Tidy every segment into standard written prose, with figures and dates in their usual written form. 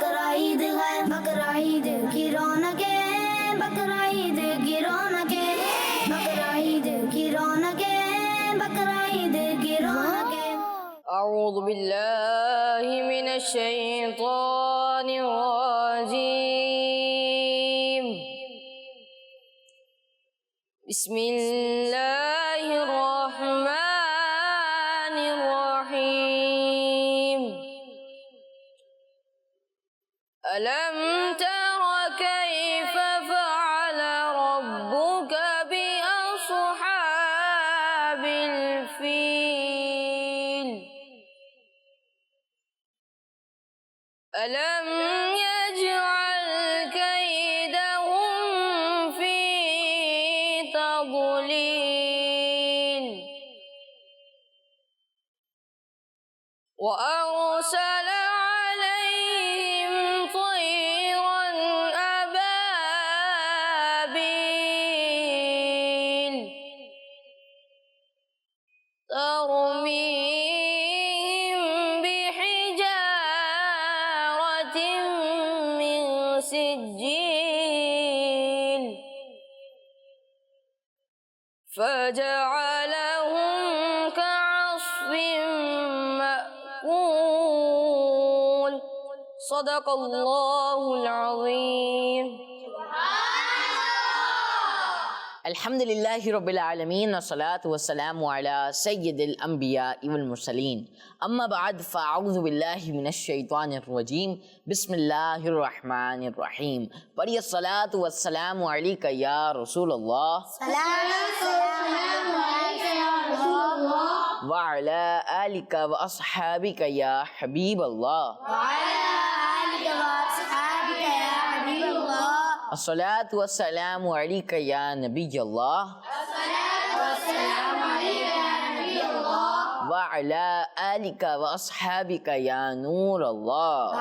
بقرعید ہے بقرعید کی رونقیں بقرعید کی رونقیں بقرعید کی رونقیں بقرعید کی رونقیں اعوذ باللہ من الشیطان الرجیم بسم اللہ الرحمن الرحیم ألم تر كيف فعل ربك بأصحاب الفيل ألم يجعل كيدهم في تضليل وأرسل عليهم طيرا أبابيل ترميهم بحجارة من سجيل فجعلهم كعصف مأكول صدق اللہ العظیم. الحمدللہ رب العالمین والصلاة والسلام علی سید الانبیاء والمرسلین اما بعد فاعوذ باللہ من الشیطان الرجیم بسم اللہ الرحمن الرحیم. پڑھیے الصلاة والسلام علیکہ یا رسول اللہ وعلی آلکہ واصحابکہ یا حبیب اللہ الصلاة والسلام علیکہ یا نبی اللہ وعلی آلکہ واصحابکہ یا نور اللہ.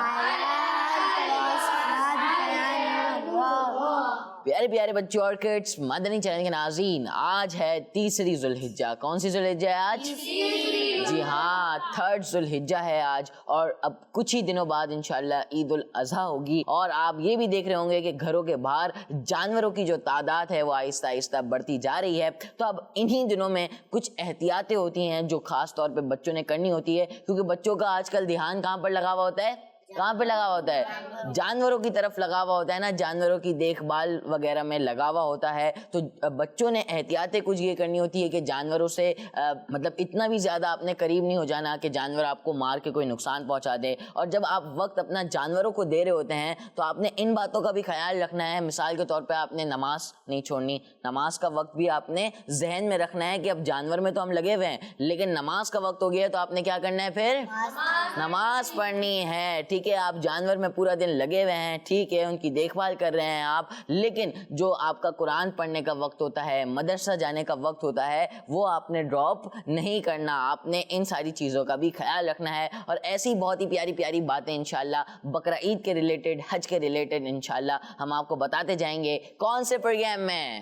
پیارے پیارے بچوں اور کڈس، مدنی چینل کے ناظرین، آج ہے تیسری ذوالحجہ. کون سی ذوالحجہ ہے آج؟ جی ہاں، 3rd ذوالحجہ ہے آج، اور اب کچھ ہی دنوں بعد انشاءاللہ عید الاضحیٰ ہوگی. اور آپ یہ بھی دیکھ رہے ہوں گے کہ گھروں کے باہر جانوروں کی جو تعداد ہے وہ آہستہ آہستہ بڑھتی جا رہی ہے. تو اب انہی دنوں میں کچھ احتیاطیں ہوتی ہیں جو خاص طور پہ بچوں نے کرنی ہوتی ہے، کیونکہ بچوں کا آج کل دھیان کہاں پر لگا ہوا ہوتا ہے؟ کہاں پہ لگا ہوا ہوتا ہے؟ جانوروں کی طرف لگا ہوا ہوتا ہے نا، جانوروں کی دیکھ بھال وغیرہ میں لگا ہوا ہوتا ہے. تو بچوں نے احتیاطیں کچھ یہ کرنی ہوتی ہے کہ جانوروں سے مطلب اتنا بھی زیادہ آپ نے قریب نہیں ہو جانا کہ جانور آپ کو مار کے کوئی نقصان پہنچا دے. اور جب آپ وقت اپنا جانوروں کو دے رہے ہوتے ہیں تو آپ نے ان باتوں کا بھی خیال رکھنا ہے. مثال کے طور پہ آپ نے نماز نہیں چھوڑنی، نماز کا وقت بھی آپ نے ذہن میں رکھنا ہے کہ اب جانور میں تو ہم لگے ہوئے ہیں لیکن نماز کا وقت ہو گیا ہے تو آپ نے کیا کرنا ہے؟ پھر نماز پڑھنی ہے. ٹھیک ہے، آپ جانور میں پورا دن لگے ہوئے ہیں، ٹھیک ہے، ان کی دیکھ بھال کر رہے ہیں آپ، لیکن جو آپ کا قرآن پڑھنے کا وقت ہوتا ہے، مدرسہ جانے کا وقت ہوتا ہے، وہ آپ نے ڈراپ نہیں کرنا. آپ نے ان ساری چیزوں کا بھی خیال رکھنا ہے. اور ایسی بہت ہی پیاری پیاری باتیں انشاءاللہ بقرہ عید کے ریلیٹڈ، حج کے ریلیٹڈ انشاءاللہ ہم آپ کو بتاتے جائیں گے. کون سے پروگرام میں؟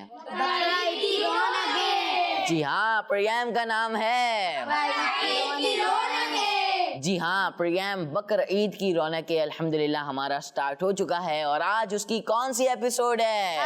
جی ہاں، پروگرام کا نام ہے جی ہاں، پروگرام بقرہ عید کی رونقیں الحمدللہ ہمارا سٹارٹ ہو چکا ہے. اور آج اس کی کون سی ایپیسوڈ ہے؟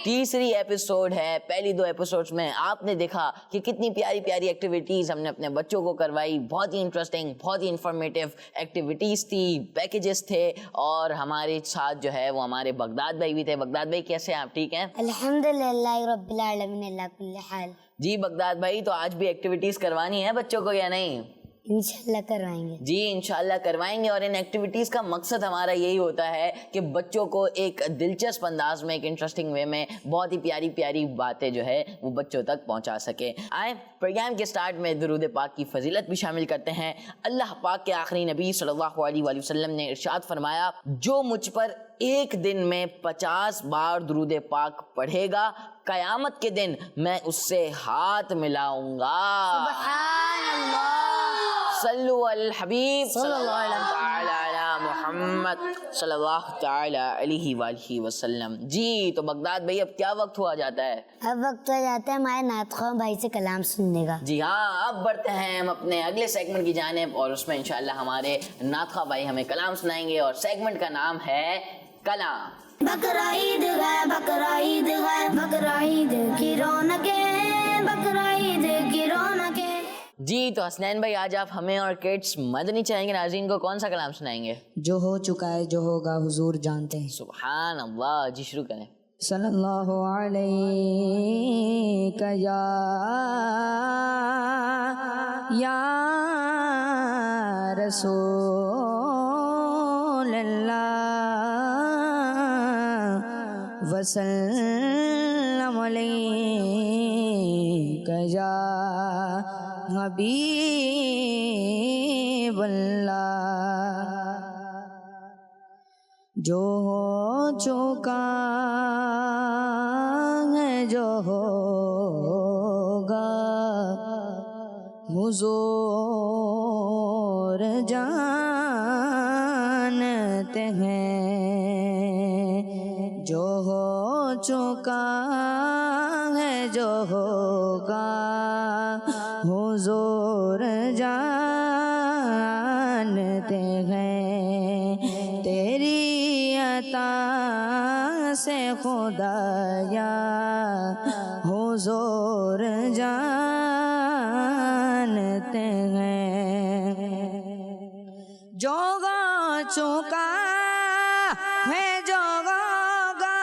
تیسری ایپیسوڈ ہے. پہلی 2 ایپیسوڈز میں آپ نے دیکھا کہ کتنی پیاری پیاری ایکٹیویٹیز ہم نے اپنے بچوں کو کروائی. بہت ہی انٹرسٹنگ، بہت ہی انفارمیٹیو ایکٹیویٹیز تھی، پیکیجز تھے. اور ہمارے ساتھ جو ہے وہ ہمارے بغداد بھائی بھی تھے. بغداد بھائی کیسے ہیں آپ؟ ٹھیک ہیں الحمدللہ رب العالمین اللہ کل حال. جی بغداد بھائی، تو آج بھی ایکٹیویٹیز کروانی ہے بچوں کو یا نہیں؟ انشاءاللہ کروائیں گے. جی انشاءاللہ کروائیں گے. اور ان ایکٹیویٹیز کا مقصد ہمارا یہی ہوتا ہے کہ بچوں کو ایک دلچسپ انداز میں، ایک انٹرسٹنگ وے میں بہت ہی پیاری پیاری باتیں جو ہے وہ بچوں تک پہنچا سکے. آئیں پروگرام کے سٹارٹ میں درود پاک کی فضیلت بھی شامل کرتے ہیں. اللہ پاک کے آخری نبی صلی اللہ علیہ وآلہ وسلم نے ارشاد فرمایا، جو مجھ پر ایک دن میں 50 بار درود پاک پڑھے گا، قیامت کے دن میں اس سے ہاتھ ملاؤں گا. سبحان اللہ، صلو علی الحبیب صلی اللہ علیہ محمد صلی اللہ تعالی علیہ وآلہ وسلم. جی تو بغداد بھائی اب کیا وقت ہوا جاتا ہے؟ اب وقت ہو جاتا ہے ہمارے نعت خواہ بھائی سے کلام سننے کا. جی ہاں اب بڑھتے ہیں ہم اپنے اگلے سیگمنٹ کی جانب اور اس میں انشاءاللہ ہمارے نعت خواہ بھائی ہمیں کلام سنائیں گے اور سیگمنٹ کا نام ہے کلام. بقرعید ہے بقرعید ہے بقرعید کی رونقیں بقرعید کی رونقیں. جی تو حسنین بھائی آج آپ ہمیں اور کڈس مدنی چینل کے ناظرین کو کون سا کلام سنائیں گے؟ جو ہو چکا ہے جو ہوگا حضور جانتے ہیں. سبحان اللہ. جی شروع کریں. صلی اللہ علیہ یا رسول اللہ وسلم علیک یا حبیب اللہ. جو ہو چکا ہے جو ہوگا حضور جانتے ہیں. جو ہو چکا ہے جو ہوگا حضور جانتے ہیں. تیری عطا سے خدایا حضور جانتے ہیں. جو ہو چکا ہے جو ہوگا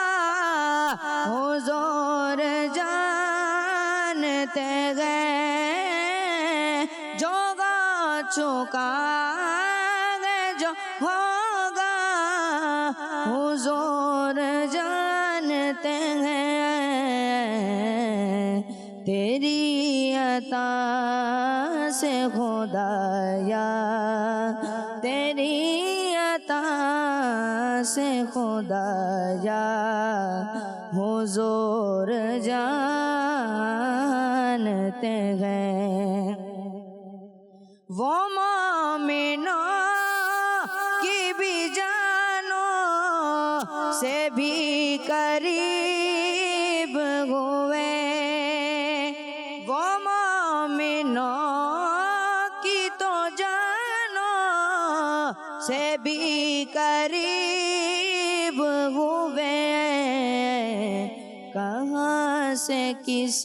حضور جانتے ہیں. جو ہو چکا ہے جو ہوگا حضور جانتے ہیں. تیری عطا سے خدایا تیری عطا سے خدایا حضور جانتے ہیں. وہ مومنوں کی بھی جانوں سے بھی قریب ہوئے. وہ مومنوں کی تو جانوں سے بھی قریب ہوئے. کہاں سے کس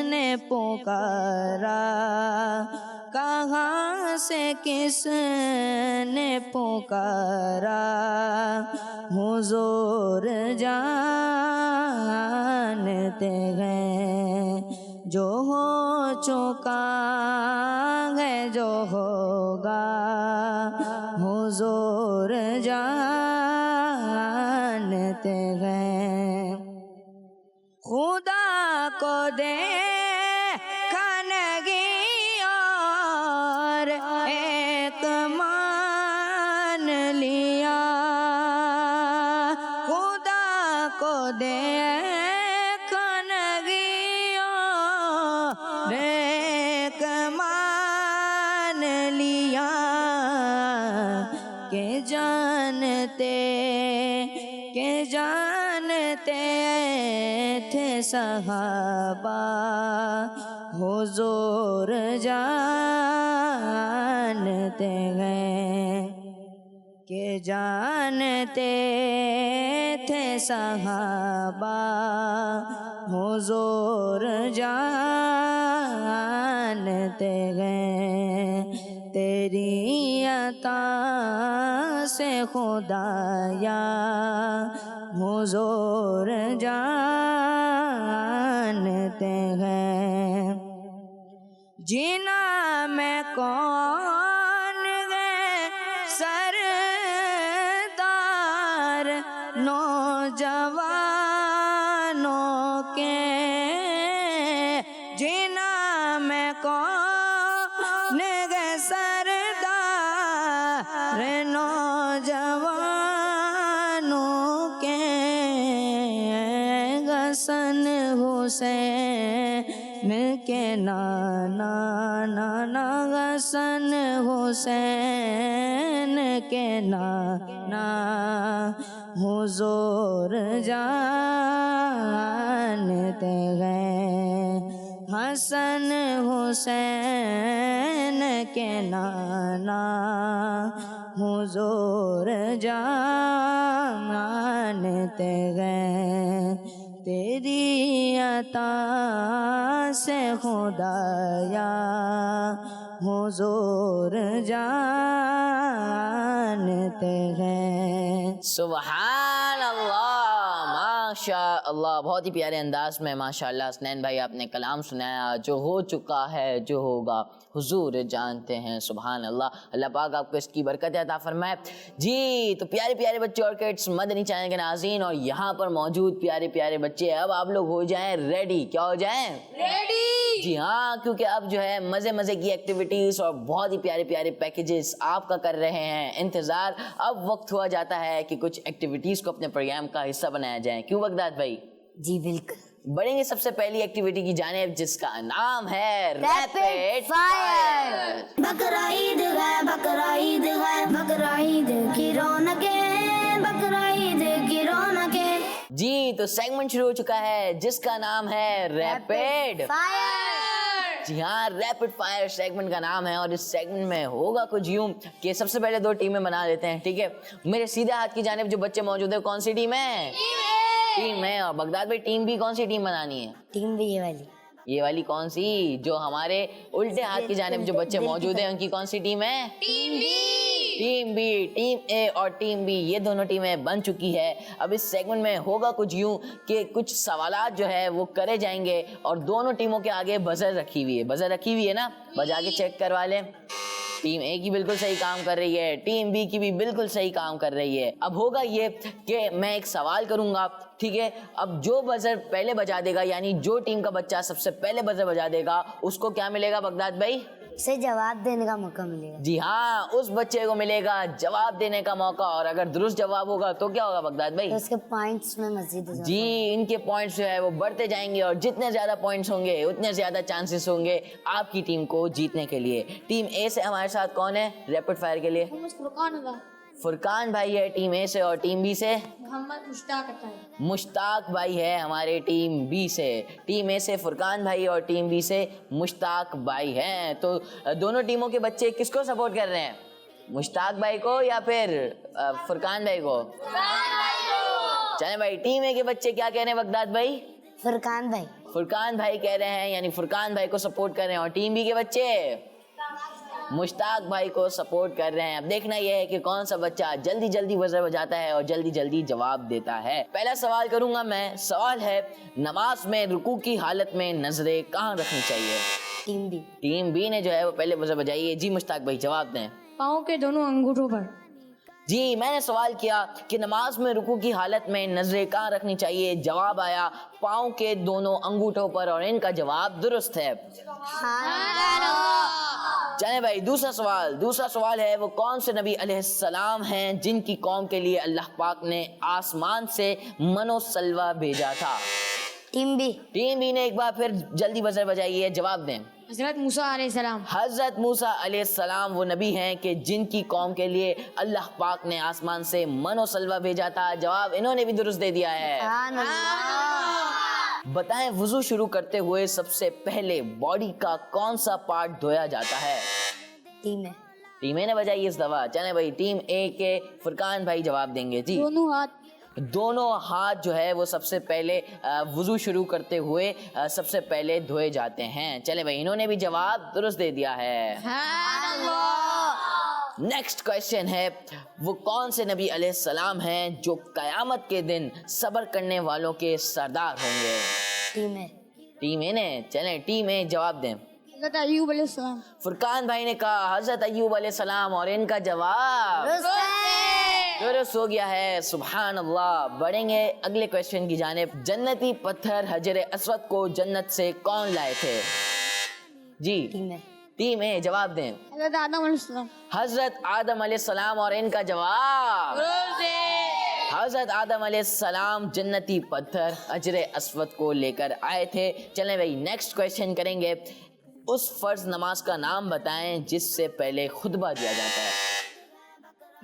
نے پکارا کہاں سے کس نے پکارا حضور جانتے ہیں. جو ہو چکا ہے جو ہوگا حضور جانتے ہیں. خدا کو دیکھا نہیں اور ایک مان لیا. خدا کو دیکھا نہیں اور ایک مان لیا. کہ جانتے تھے صحابہ حضور جانتے ہیں. کہ جانتے تھے صحابہ حضور جانتے ہیں. تیری عطا سے خدایا حضور جانتے ہیں. جینا میں کون ہے سردار نوجوانوں کے. جینا میں کون ہے سردار نوجوانوں کے. حسن حسین کے نانا حسن حسین کے نانا حضور جانتے ہیں، حسن حسین کے نانا حضور جانتے ہیں، تیری عطا سے خدایا حضور جانتے ہیں۔ سبحان اللہ، ماشاء اللہ، بہت ہی پیارے انداز میں ماشاءاللہ حسنین بھائی آپ نے کلام سنایا۔ جو ہو چکا ہے، جو ہوگا حضور جانتے ہیں۔ سبحان اللہ، اللہ پاک آپ کو اس کی برکت عطا فرمائے۔ جی تو پیارے پیارے بچے اور کڈس، مدنی چینل کے ناظرین اور یہاں پر موجود پیارے پیارے بچے، اب آپ لوگ ہو جائیں ریڈی۔ کیا ہو جائیں؟ ریڈی۔ جی ہاں، کیونکہ اب جو ہے مزے مزے کی ایکٹیویٹیز اور بہت ہی پیارے پیارے پیکیجز آپ کا کر رہے ہیں انتظار۔ اب وقت ہوا جاتا ہے کہ کچھ ایکٹیویٹیز کو اپنے پروگرام کا حصہ بنایا جائے۔ کیوں بغداد بھائی؟ جی بالکل۔ بڑھیں گے سب سے پہلی ایکٹیویٹی کی جانب، جس کا نام ہے ریپڈ فائر۔ بقرعید ہے، بقرعید ہے، بقرعید کی رونقیں، بقرعید کی رونقیں۔ جی تو سیگمنٹ شروع ہو چکا ہے جس کا نام ہے ریپڈ فائر۔ جی ہاں، ریپڈ فائر سیگمنٹ کا نام ہے، اور اس سیگمنٹ میں ہوگا کچھ یوں کہ سب سے پہلے 2 ٹیمیں بنا لیتے ہیں، ٹھیک ہے؟ میرے سیدھے ہاتھ کی جانب جو بچے موجود ہیں، کون سی ٹیم ہے؟ ٹیم ہے۔ اور بغداد بھائی ٹیم بھی کون سی ٹیم بنانی ہے؟ ٹیم بھی یہ والی۔ یہ والی کون سی؟ جو ہمارے الٹے ہاتھ کی جانب جو بچے موجود ہیں ان کی کون سی ٹیم ہے؟ Team B. Team B, team A اور ٹیم بی، یہ دونوں ٹیمیں بن چکی ہے۔ اب اس سیگمنٹ میں ہوگا کچھ یوں کہ کچھ سوالات جو ہے وہ کرے جائیں گے، اور دونوں ٹیموں کے آگے بزر رکھی ہوئی ہے۔ بزر رکھی ہوئی ہے نا، بجا کے چیک کروا لیں۔ ٹیم اے کی بالکل صحیح کام کر رہی ہے، ٹیم بی کی بھی بالکل صحیح کام کر رہی ہے۔ اب ہوگا یہ کہ میں ایک سوال کروں گا، ٹھیک ہے؟ اب جو بزر پہلے بجا دے گا، یعنی جو ٹیم کا بچہ سب سے پہلے بزر بجا دے گا، اس کو کیا ملے گا بغداد بھائی؟ اسے جواب دینے کا موقع ملے گا۔ جی ہاں، اس بچے کو ملے گا جواب دینے کا موقع، اور اگر درست جواب ہوگا تو کیا ہوگا بغداد بھائی؟ تو اس کے پوائنٹس میں مزید اضافہ۔ جی، ان کے پوائنٹس جو ہے وہ بڑھتے جائیں گے، اور جتنے زیادہ پوائنٹس ہوں گے اتنے زیادہ چانسز ہوں گے آپ کی ٹیم کو جیتنے کے لیے۔ ٹیم اے سے ہمارے ساتھ کون ہے ریپڈ فائر کے لیے؟ فرقان بھائی ہے ٹیم اے سے، اور ٹیم بی سے محمد مشتاق ہے۔ مشتاق بھائی ہے ہمارے ٹیم بی سے۔ ٹیم اے سے فرقان بھائی اور ٹیم بی سے مشتاق بھائی ہیں۔ تو دونوں ٹیموں کے بچے کس کو سپورٹ کر رہے ہیں؟ مشتاق بھائی کو یا پھر فرقان بھائی کو؟ چلیں بھائی، ٹیم اے کے بچے کیا کہہ رہے ہیں بغداد بھائی؟ فرقان بھائی۔ فرقان بھائی کہہ رہے ہیں، یعنی فرقان بھائی کو سپورٹ کر رہے ہیں، اور ٹیم بی کے بچے مشتاق بھائی کو سپورٹ کر رہے ہیں۔ اب دیکھنا یہ ہے کہ کون سا بچہ جلدی جلدی بزر بجاتا ہے اور جلدی جلدی جواب دیتا ہے۔ پہلا سوال کروں گا میں، سوال ہے نماز میں رکوع کی حالت میں نظریں کہاں رکھنی چاہیے؟ Team B. ٹیم بی نے جو ہے وہ پہلے بزر بجائی ہے۔ جی مشتاق بھائی جواب دیں۔ پاؤں کے دونوں انگوٹھوں پر۔ جی میں نے سوال کیا کہ نماز میں رکوع کی حالت میں نظریں کہاں رکھنی چاہیے، جواب آیا پاؤں کے دونوں انگوٹھوں پر، اور ان کا جواب درست ہے۔ چلیں بھائی دوسرا سوال ہے وہ کون سے نبی علیہ السلام ہیں جن کی قوم کے لیے اللہ پاک نے آسمان سے من و سلوہ بھیجا تھا؟ Team B. ٹیم بی نے ایک بار پھر جلدی بزر بجائی ہے، جواب دیں۔ حضرت موسیٰ علیہ السلام۔ حضرت موسیٰ علیہ السلام وہ نبی ہیں کہ جن کی قوم کے لیے اللہ پاک نے آسمان سے من و سلوہ بھیجا تھا۔ جواب انہوں نے بھی درست دے دیا ہے۔ بتائیں وضو شروع کرتے ہوئے سب سے پہلے باڈی کا کون سا پارٹ دھویا جاتا ہے؟ ٹیم اے۔ ٹیم اے نے بجائی اس دفعہ۔ چلیں بھائی ٹیم اے کے فرقان بھائی جواب دیں گے۔ جی دونوں ہاتھ جو ہے وہ سب سے پہلے وضو شروع کرتے ہوئے سب سے پہلے دھوئے جاتے ہیں۔ چلیں بھائی انہوں نے بھی جواب درست دے دیا ہے۔ نیکسٹ کویسچن ہے وہ کون سے نبی علیہ السلام ہیں جو قیامت کے دن صبر کرنے والوں کے سردار ہوں گے؟ ٹیم اے۔ ٹیم اے نے؟ چلیں ٹیم اے جواب دیں۔ حضرت ایوب علیہ السلام۔ فرقان بھائی نے کہا حضرت ایوب علیہ السلام، اور ان کا جواب درست ہو گیا ہے۔ سبحان اللہ۔ بڑھیں گے اگلے کویسچن کی جانب۔ جنتی پتھر حجر اسود کو جنت سے کون لائے تھے؟ جی ٹیم اے۔ ٹیم اے جواب دیں۔ حضرت آدم علیہ السلام۔ حضرت آدم علیہ السلام، اور ان کا جواب حضرت آدم علیہ السلام جنتی پتھر حجر اسود کو لے کر آئے تھے۔ چلیں بھائی نیکسٹ کویسچن کریں گے۔ اس فرض نماز کا نام بتائیں جس سے پہلے خطبہ دیا جاتا ہے۔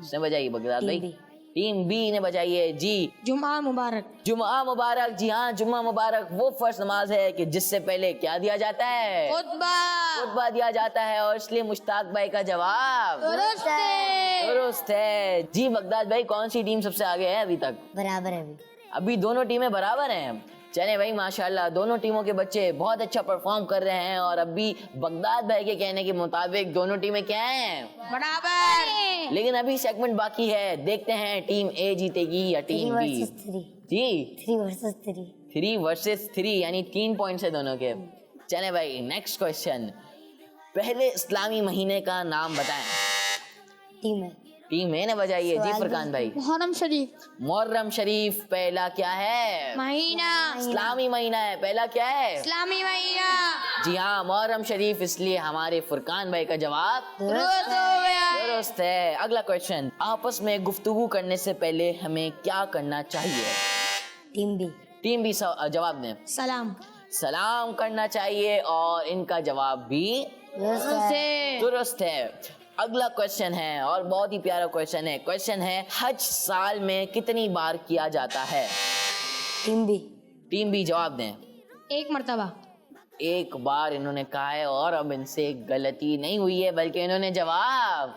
किसने बजाई बगदाद भाई? टीम बी ने बजाई है जी। जुमा मुबारक। जुम्मा मुबारक, जी हाँ जुम्मा मुबारक वो फर्ज नमाज है कि जिससे पहले क्या दिया जाता है? खुतबा दिया जाता है, और इसलिए मुश्ताक भाई का जवाब दुरुस्त है जी। बगदाद भाई कौन सी टीम सबसे आगे है अभी तक? बराबर है अभी दोनों टीमें बराबर हैं। चले भाई माशाल्लाह दोनों टीमों के बच्चे बहुत अच्छा परफॉर्म कर रहे हैं, और अभी बगदाद भाई के कहने के मुताबिक दोनों टीमें क्या हैं? बराबर। लेकिन अभी सेगमेंट बाकी है, देखते हैं टीम ए जीतेगी या टीम बी। जी 3 वर्सेस 3। 3 वर्सेस 3 यानी 3 पॉइंट्स है दोनों के। चले भाई नेक्स्ट क्वेश्चन, पहले इस्लामी महीने का नाम बताएं। टीम ए ने बजाई है जी फरकान भाई। मुहर्रम शरीफ। मुहर्रम शरीफ पहला क्या है? महीना। इस्लामी महीना है, पहला क्या है? इस्लामी महीना। जी हाँ मुहर्रम शरीफ, इसलिए हमारे फुरकान भाई का जवाब दुरुस्त है। अगला क्वेश्चन, आपस में गुफ्तगू करने से पहले हमें क्या करना चाहिए? टीम बी जवाब दें। सलाम करना चाहिए, और इनका जवाब भी दुरुस्त है। अगला क्वेश्चन है और बहुत ही प्यारा क्वेश्चन है हज साल में कितनी बार किया जाता है? टीम बी जवाब दें। 1 मर्तबा। 1 बार इन्होंने कहा है, और अब इनसे गलती नहीं हुई है बल्कि इन्होंने जवाब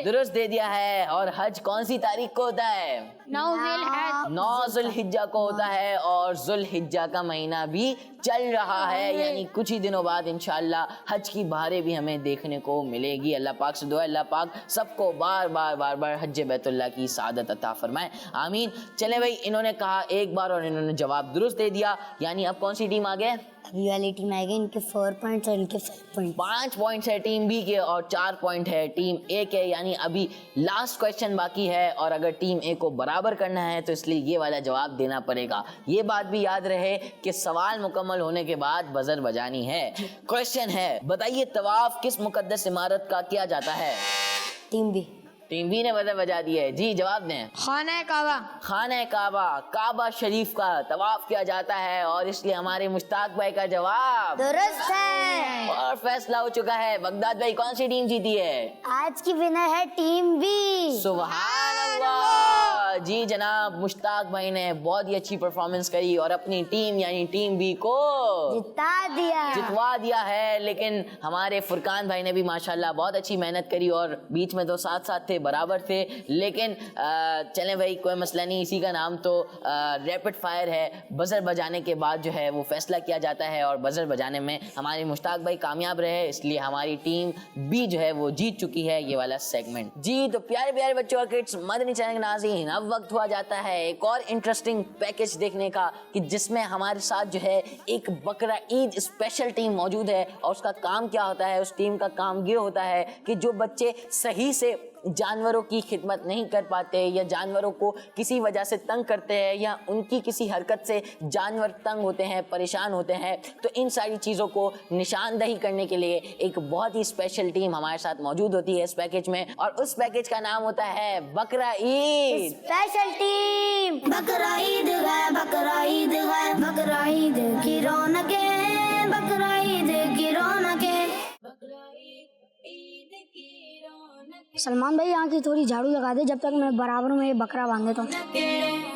दुरुस्त दे दिया है। और हज कौन सी तारीख को होता है? 9 ज़ुल्हिज्जा को होता है, और ज़ुल्हिज्जा का महीना भी चल रहा है, यानी कुछ ही दिनों बाद इंशाअल्लाह हज की बहारें भी हमें देखने को मिलेगी। अल्लाह पाक से दुआ है अल्लाह पाक सबको बार बार हज बैतुल्लाह की सादत अता फरमाए, आमीन। चले भाई इन्होंने कहा 1 बार और इन्होंने जवाब दुरुस्त दे दिया, यानी अब कौन सी टीम आगे? अभी वाली टीम आएगी, इनके 4 पॉइंट्स और इनके 5 पॉइंट्स। 5 पॉइंट्स है टीम बी के और 4 पॉइंट है टीम ए के, यानी अभी लास्ट क्वेश्चन बाकी है, और अगर टीम ए को बराबर करना है तो इसलिए ये वाला जवाब देना पड़ेगा। ये बात भी याद रहे कि सवाल मुकम्मल होने के बाद बजर बजानी है। क्वेश्चन है, बताइए तवाफ किस मुकद्दस इमारत का किया जाता है? टीम बी ने बजर बजा दिया है जी, जवाब दें। खाना काबा, काबा शरीफ का तवाफ किया जाता है, और इसलिए हमारे मुश्ताक भाई का जवाब दुरुस्त है। और फैसला हो चुका है। बगदाद भाई कौन सी टीम जीती है? आज की विनर है टीम बी। सुभान अल्लाह जी जनाब, मुश्ताक भाई ने बहुत ही अच्छी परफॉर्मेंस करी और अपनी टीम यानी टीम बी को जितवा दिया है। लेकिन हमारे फुरकान भाई ने भी माशाल्लाह बहुत अच्छी मेहनत करी, और बीच में तो साथ साथ थे, बराबर थे। लेकिन चलें भाई कोई मसला नहीं, इसी का नाम तो रैपिड फायर है। बजर बजाने के बाद जो है वो फैसला किया जाता है, और बजर बजाने में हमारे मुश्ताक भाई कामयाब रहे, इसलिए हमारी टीम बी जो है वो जीत चुकी है ये वाला सेगमेंट जी। तो प्यारे प्यारे बच्चों और किड्स, मदनी चैनल के नाज़रीन, अब वक्त हुआ जाता है एक और इंटरेस्टिंग पैकेज देखने का, कि जिसमें हमारे साथ जो है एक बकरा ईद स्पेशल टीम मौजूद है। और उसका काम क्या होता है? उस टीम का काम ये होता है कि जो बच्चे सही से जानवरों की खिदमत नहीं कर पाते, या जानवरों को किसी वजह से तंग करते हैं, या उनकी किसी हरकत से जानवर तंग होते हैं, परेशान होते हैं, तो इन सारी चीज़ों को निशानदही करने के लिए एक बहुत ही स्पेशल टीम हमारे साथ मौजूद होती है इस पैकेज में, और उस पैकेज का नाम होता है बकरा ईद स्पेशल टीम। बकरा ईद है, बकरा ईद है, बकरा ईद की रौनकें, बकरा ईद की रौनकें। सलमान भाई यहाँ की थोड़ी झाड़ू लगा दे, जब तक मैं बराबर में ये बकरा बांध देता हूँ।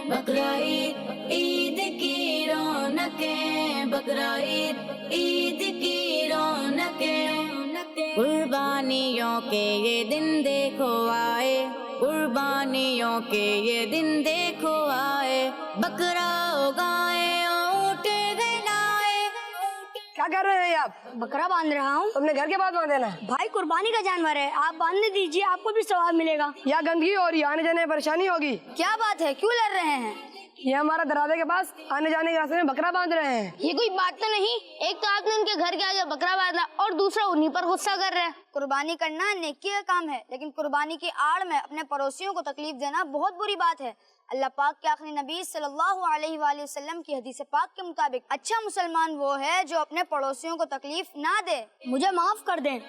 बकरा ईद की रौनकें, बकरा ईद की रौनकें, कुर्बानियों के ये दिन देखो आए, कुर्बानियों के ये दिन देखो आए, बकरा उगाए ऊँट गहलाए। क्या कर रहे हैं आप? बकरा बांध रहा हूँ। तुमने घर के पास बांध देना। भाई कुर्बानी का जानवर है, आप बांधने दीजिए, आपको भी सवाब मिलेगा। यहाँ गंदगी हो रही है, आने जाने में परेशानी होगी। क्या बात है, क्यों लड़ रहे हैं? ये हमारा दरवाजे के पास आने जाने के रास्ते में बकरा बांध रहे हैं। ये कोई बात तो नहीं, एक तो आपने उनके घर के आगे बकरा बांधा, और दूसरा उन्हीं पर गुस्सा कर रहे हैं। कुर्बानी करना नेकी का काम है, लेकिन कुर्बानी की आड़ में अपने पड़ोसियों को तकलीफ देना बहुत बुरी बात है। अल्लाह पाक के आखिरी नबी सल्लल्लाहु अलैहि वसल्लम की हदीस पाक के मुताबिक अच्छा मुसलमान वो है जो अपने पड़ोसियों को तकलीफ ना दे। मुझे माफ कर दें।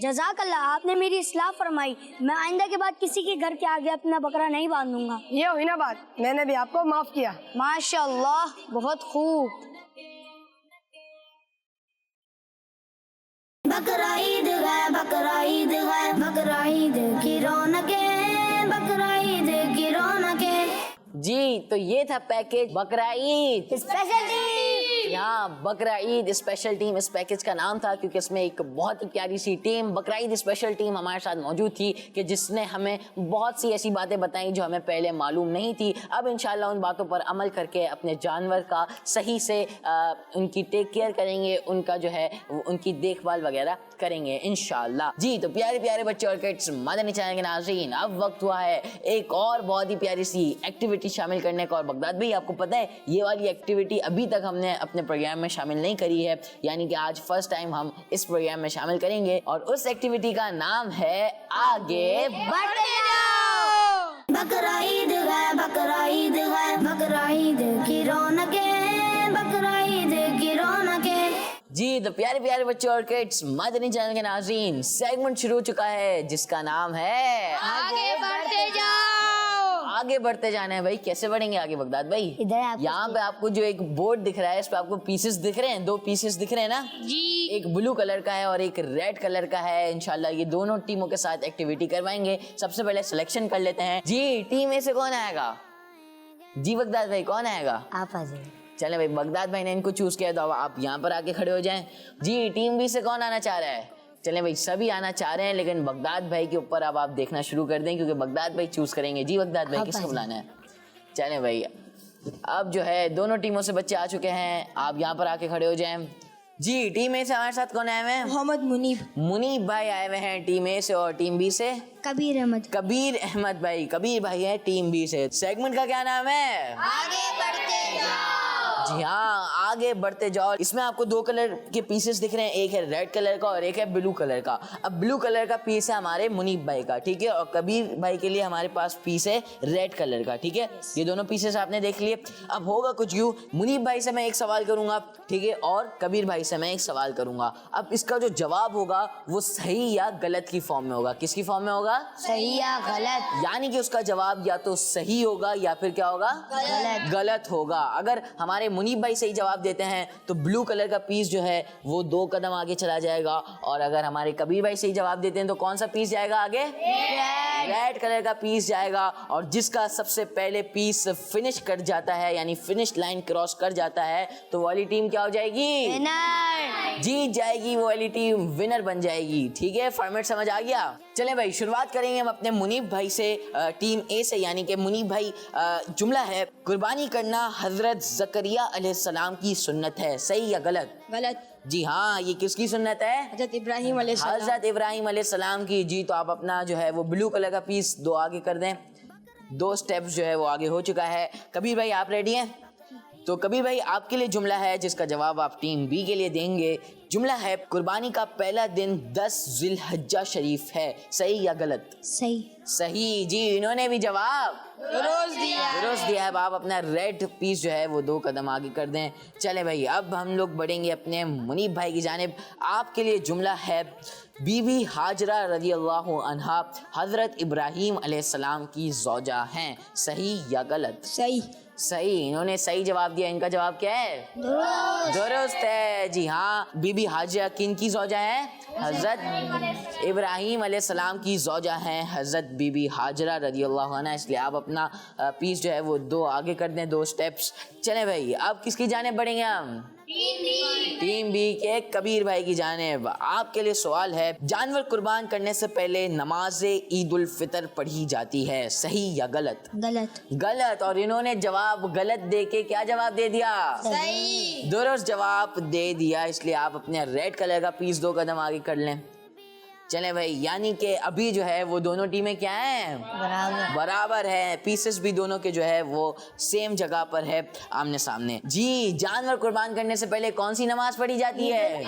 जज़ाकल्लाह, आपने मेरी इस्लाह फरमाई। मैं आइंदा के बाद किसी के घर के आगे अपना बकरा नहीं बांधूंगा। ये हुई ना बात, मैंने भी आपको माफ किया। माशाअल्लाह, बहुत खूब। बकरा ईद है, बकरा ईद है, बकरा ईद की रौनकें, जी तो ये था पैकेज बकरा ईद स्पेशल यहाँ बकरा ईद स्पेशल टीम इस पैकेज का नाम था क्योंकि इसमें एक बहुत ही प्यारी सी टीम बकरा ईद स्पेशल टीम हमारे साथ मौजूद थी कि जिसने हमें बहुत सी ऐसी बातें बताई जो हमें पहले मालूम नहीं थी। अब इंशाल्लाह उन बातों पर अमल करके अपने जानवर का सही से उनकी टेक केयर करेंगे, उनका जो है उनकी देखभाल वगैरह करेंगे इंशाल्लाह। जी तो प्यारे प्यारे बच्चे और किड्स, मदनी चैनल के नाज़रीन, अब वक्त हुआ है एक और बहुत ही प्यारी सी एक्टिविटी शामिल करने का। और बगदाद भाई आपको पता है ये वाली एक्टिविटी अभी तक हमने अपने प्रोग्राम में शामिल नहीं करी है, यानी कि आज फर्स्ट टाइम हम इस प्रोग्राम में शामिल करेंगे और उस एक्टिविटी का नाम है आगे बढ़ते जाओ। बकरा ईद है, बकरा ईद है, बकरा ईद की रौनकें, बकरा ईद की रौनकें। जी तो प्यारे प्यारे बच्चे और किड्स, मदनी चैनल के नाज़रीन, सेगमेंट शुरू हो चुका है जिसका नाम है आगे बढ़ते जाओ। आगे बढ़ते जाना है। भाई कैसे बढ़ेंगे आगे बगदाद भाई? इधर आपको यहाँ पे आपको जो एक बोर्ड दिख रहा है इस पे आपको पीसेस दिख रहे हैं, 2 पीसेस दिख रहे हैं ना जी। एक ब्लू कलर का है और एक रेड कलर का है। इंशाल्लाह ये दोनों टीमों के साथ एक्टिविटी करवाएंगे। सबसे पहले सिलेक्शन कर लेते हैं। जी टीम ए से कौन आएगा? जी बगदाद भाई कौन आएगा? आप आ जाइए। चले भाई, बगदाद भाई ने इनको चूज किया तो अब आप यहाँ पर आके खड़े हो जाएं। जी टीम बी से कौन आना चाह रहा है? चले भाई सभी आना चाह रहे हैं, लेकिन बगदाद भाई के ऊपर अब आप देखना शुरू कर दें क्योंकि बगदाद भाई चूज करेंगे। जी बगदाद भाई किसको बुलाना है? चले भाई अब जो है दोनों टीमों से बच्चे आ चुके हैं, आप यहाँ पर आके खड़े हो जाएं। जी टीम ए से हमारे साथ कौन आए हुए हैं? मोहम्मद मुनीब। मुनीब भाई आए हुए हैं टीम ए से, और टीम बी से कबीर अहमद। कबीर अहमद भाई। कबीर भाई है टीम बी से। सेगमेंट का क्या नाम है? आगे बढ़ते जाओ। जी हाँ आगे बढ़ते जाओ। इसमें आपको 2 कलर के पीसेस दिख रहे हैं, एक है रेड कलर का और एक है ब्लू कलर का। अब ब्लू कलर का पीस है हमारे मुनीब भाई का, ठीक है, और कबीर भाई के लिए हमारे पास पीस है रेड कलर का, ठीक है। ये दोनों पीसेस आपने देख लिए। अब होगा कुछ यूं, मुनीब भाई से मैं एक सवाल करूंगा, ठीक है, और कबीर भाई से मैं एक सवाल करूंगा। अब इसका जो जवाब होगा वो सही या गलत की फॉर्म में होगा। किसकी फॉर्म में होगा? सही या गलत? यानी कि उसका जवाब या तो सही होगा या फिर क्या होगा? गलत होगा। अगर हमारे मुनीब भाई सही जवाब देते हैं तो ब्लू कलर का पीस जो है वो 2 कदम आगे चला जाएगा, और अगर हमारे कबीर भाई सही जवाब देते हैं तो कौन सा पीस जाएगा आगे? रेड कलर का पीस जाएगा। और जिसका सबसे पहले पीस फिनिश कर जाता है, यानी फिनिश लाइन क्रॉस कर जाता है, तो वाली टीम क्या हो जाएगी? विनर। जीत जाएगी, वो वाली टीम विनर बन जाएगी, ठीक है। फॉर्मेट समझ आ गया? चलें भाई शुरुआत करेंगे हम अपने मुनीब भाई से, टीम ए से, यानी कि मुनीब भाई जुमला है कुर्बानी करना हजरत ज़करिया अलैहिस्सलाम की सुन्नत है, सही या गलत? गलत। जी हाँ, ये किसकी सुन्नत है? हजरत इब्राहिम अलैहिस्सलाम। हजरत इब्राहिम अलैहिस्सलाम की। जी तो आप अपना जो है वो ब्लू कलर का पीस 2 आगे कर दें। 2 स्टेप्स जो है वो आगे हो चुका है। कबीर भाई आप रेडी हैं? तो कबीर भाई आपके लिए जुमला है जिसका जवाब आप टीम बी के लिए देंगे। जुमला है कुर्बानी का पहला दिन 10 ज़िलहज्जा शरीफ है, सही या गलत? सही। सही। जी इन्होंने भी जवाब दुरुस्त दिया। है। अब आप अपना रेड पीस जो है वो 2 कदम आगे कर दें। चले भाई अब हम लोग बढ़ेंगे अपने मुनीब भाई की जानिब। आपके लिए जुमला है बीबी हाजरा रज़ियल्लाहु अन्हा हजरत इब्राहिम अलैहिस्सलाम की ज़ौजा हैं, सही या गलत? सही। सही। इन्होंने सही जवाब दिया। इनका जवाब क्या है? दुरुस्त है। जी हाँ, बीबी हाजरा किन की ज़ौजा है? हजरत इब्राहिम अलैहिस्सलाम की ज़ौजा हैं हजरत बीबी हाजरा रज़ियल्लाहु अन्हा। इसलिए आप अपना पीस जो है वो 2 आगे कर दें, 2 स्टेप्स। चलें भाई अब किसकी जानिब बढ़ेंगे हम? टीम बी के कबीर भाई की जानिब। आपके लिए सवाल है जानवर कुर्बान करने से पहले नमाज ईद उल फितर पढ़ी जाती है, सही या गलत? गलत। गलत। और इन्होंने जवाब गलत दे के क्या जवाब दे दिया? सही। दुरुस्त जवाब दे दिया। इसलिए आप अपने रेड कलर का पीस 2 कदम आगे कर लें। चलें भाई, यानी कि अभी जो है वो दोनों टीमें क्या हैं? बराबर है। पीसेस भी दोनों के जो है वो सेम जगह पर है, आमने सामने। जी जानवर कुर्बान करने से पहले कौन सी नमाज पढ़ी जाती है?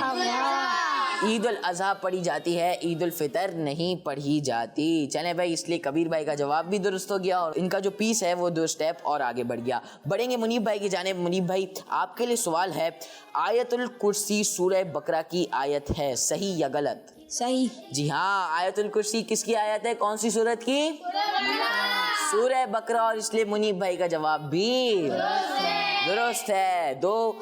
ईद उल अज़हा पढ़ी जाती है, ईद उल फितर नहीं पढ़ी जाती। चलें भाई, इसलिए कबीर भाई का जवाब भी दुरुस्त हो गया और इनका जो पीस है वो 2 स्टेप और आगे बढ़ गया। बढ़ेंगे मुनीब भाई की जानिब। मुनीब भाई आपके लिए सवाल है आयतुल कुर्सी सूरह बकरा की आयत है, सही या गलत? सही। जी हाँ, आयतुल कुर्सी किसकी आयत है? कौन सी सूरत की? सूरह बकरा। और इसलिए मुनीब भाई का जवाब भी درست ہے. 2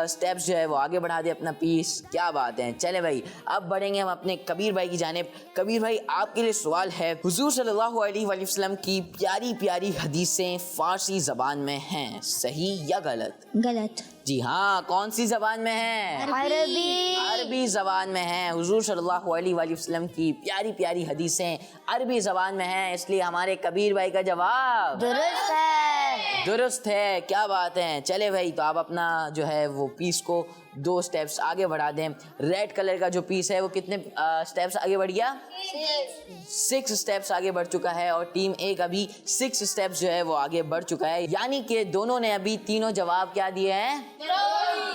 سٹیپس جو ہے وہ آگے بڑھا دے اپنا پیس. کیا بات ہے. چلے بھائی اب بڑھیں گے ہم اپنے کبیر بھائی کی جانب. کبیر بھائی آپ کے لیے سوال ہے, حضور صلی اللہ علیہ وآلہ وسلم کی پیاری پیاری حدیثیں فارسی زبان میں ہیں, صحیح یا غلط؟ غلط. جی ہاں, کون سی زبان میں ہیں؟ عربی زبان میں ہیں. حضور صلی اللہ علیہ وآلہ وسلم کی پیاری پیاری حدیثیں عربی زبان میں ہیں, اس لیے ہمارے کبیر بھائی کا جواب درست ہے. درست ہے. کیا بات ہے. چلے بھائی تو آپ اپنا جو ہے وہ پیس کو 2 سٹیپس آگے بڑھا دیں. ریڈ کلر کا جو پیس ہے وہ کتنے سٹیپس آگے بڑھ گیا؟ 6 سٹیپس آگے بڑھ چکا ہے, اور ٹیم اے کا بھی 6 سٹیپس جو ہے وہ آگے بڑھ چکا ہے. یعنی کہ دونوں نے ابھی تینوں جواب کیا دیے ہیں؟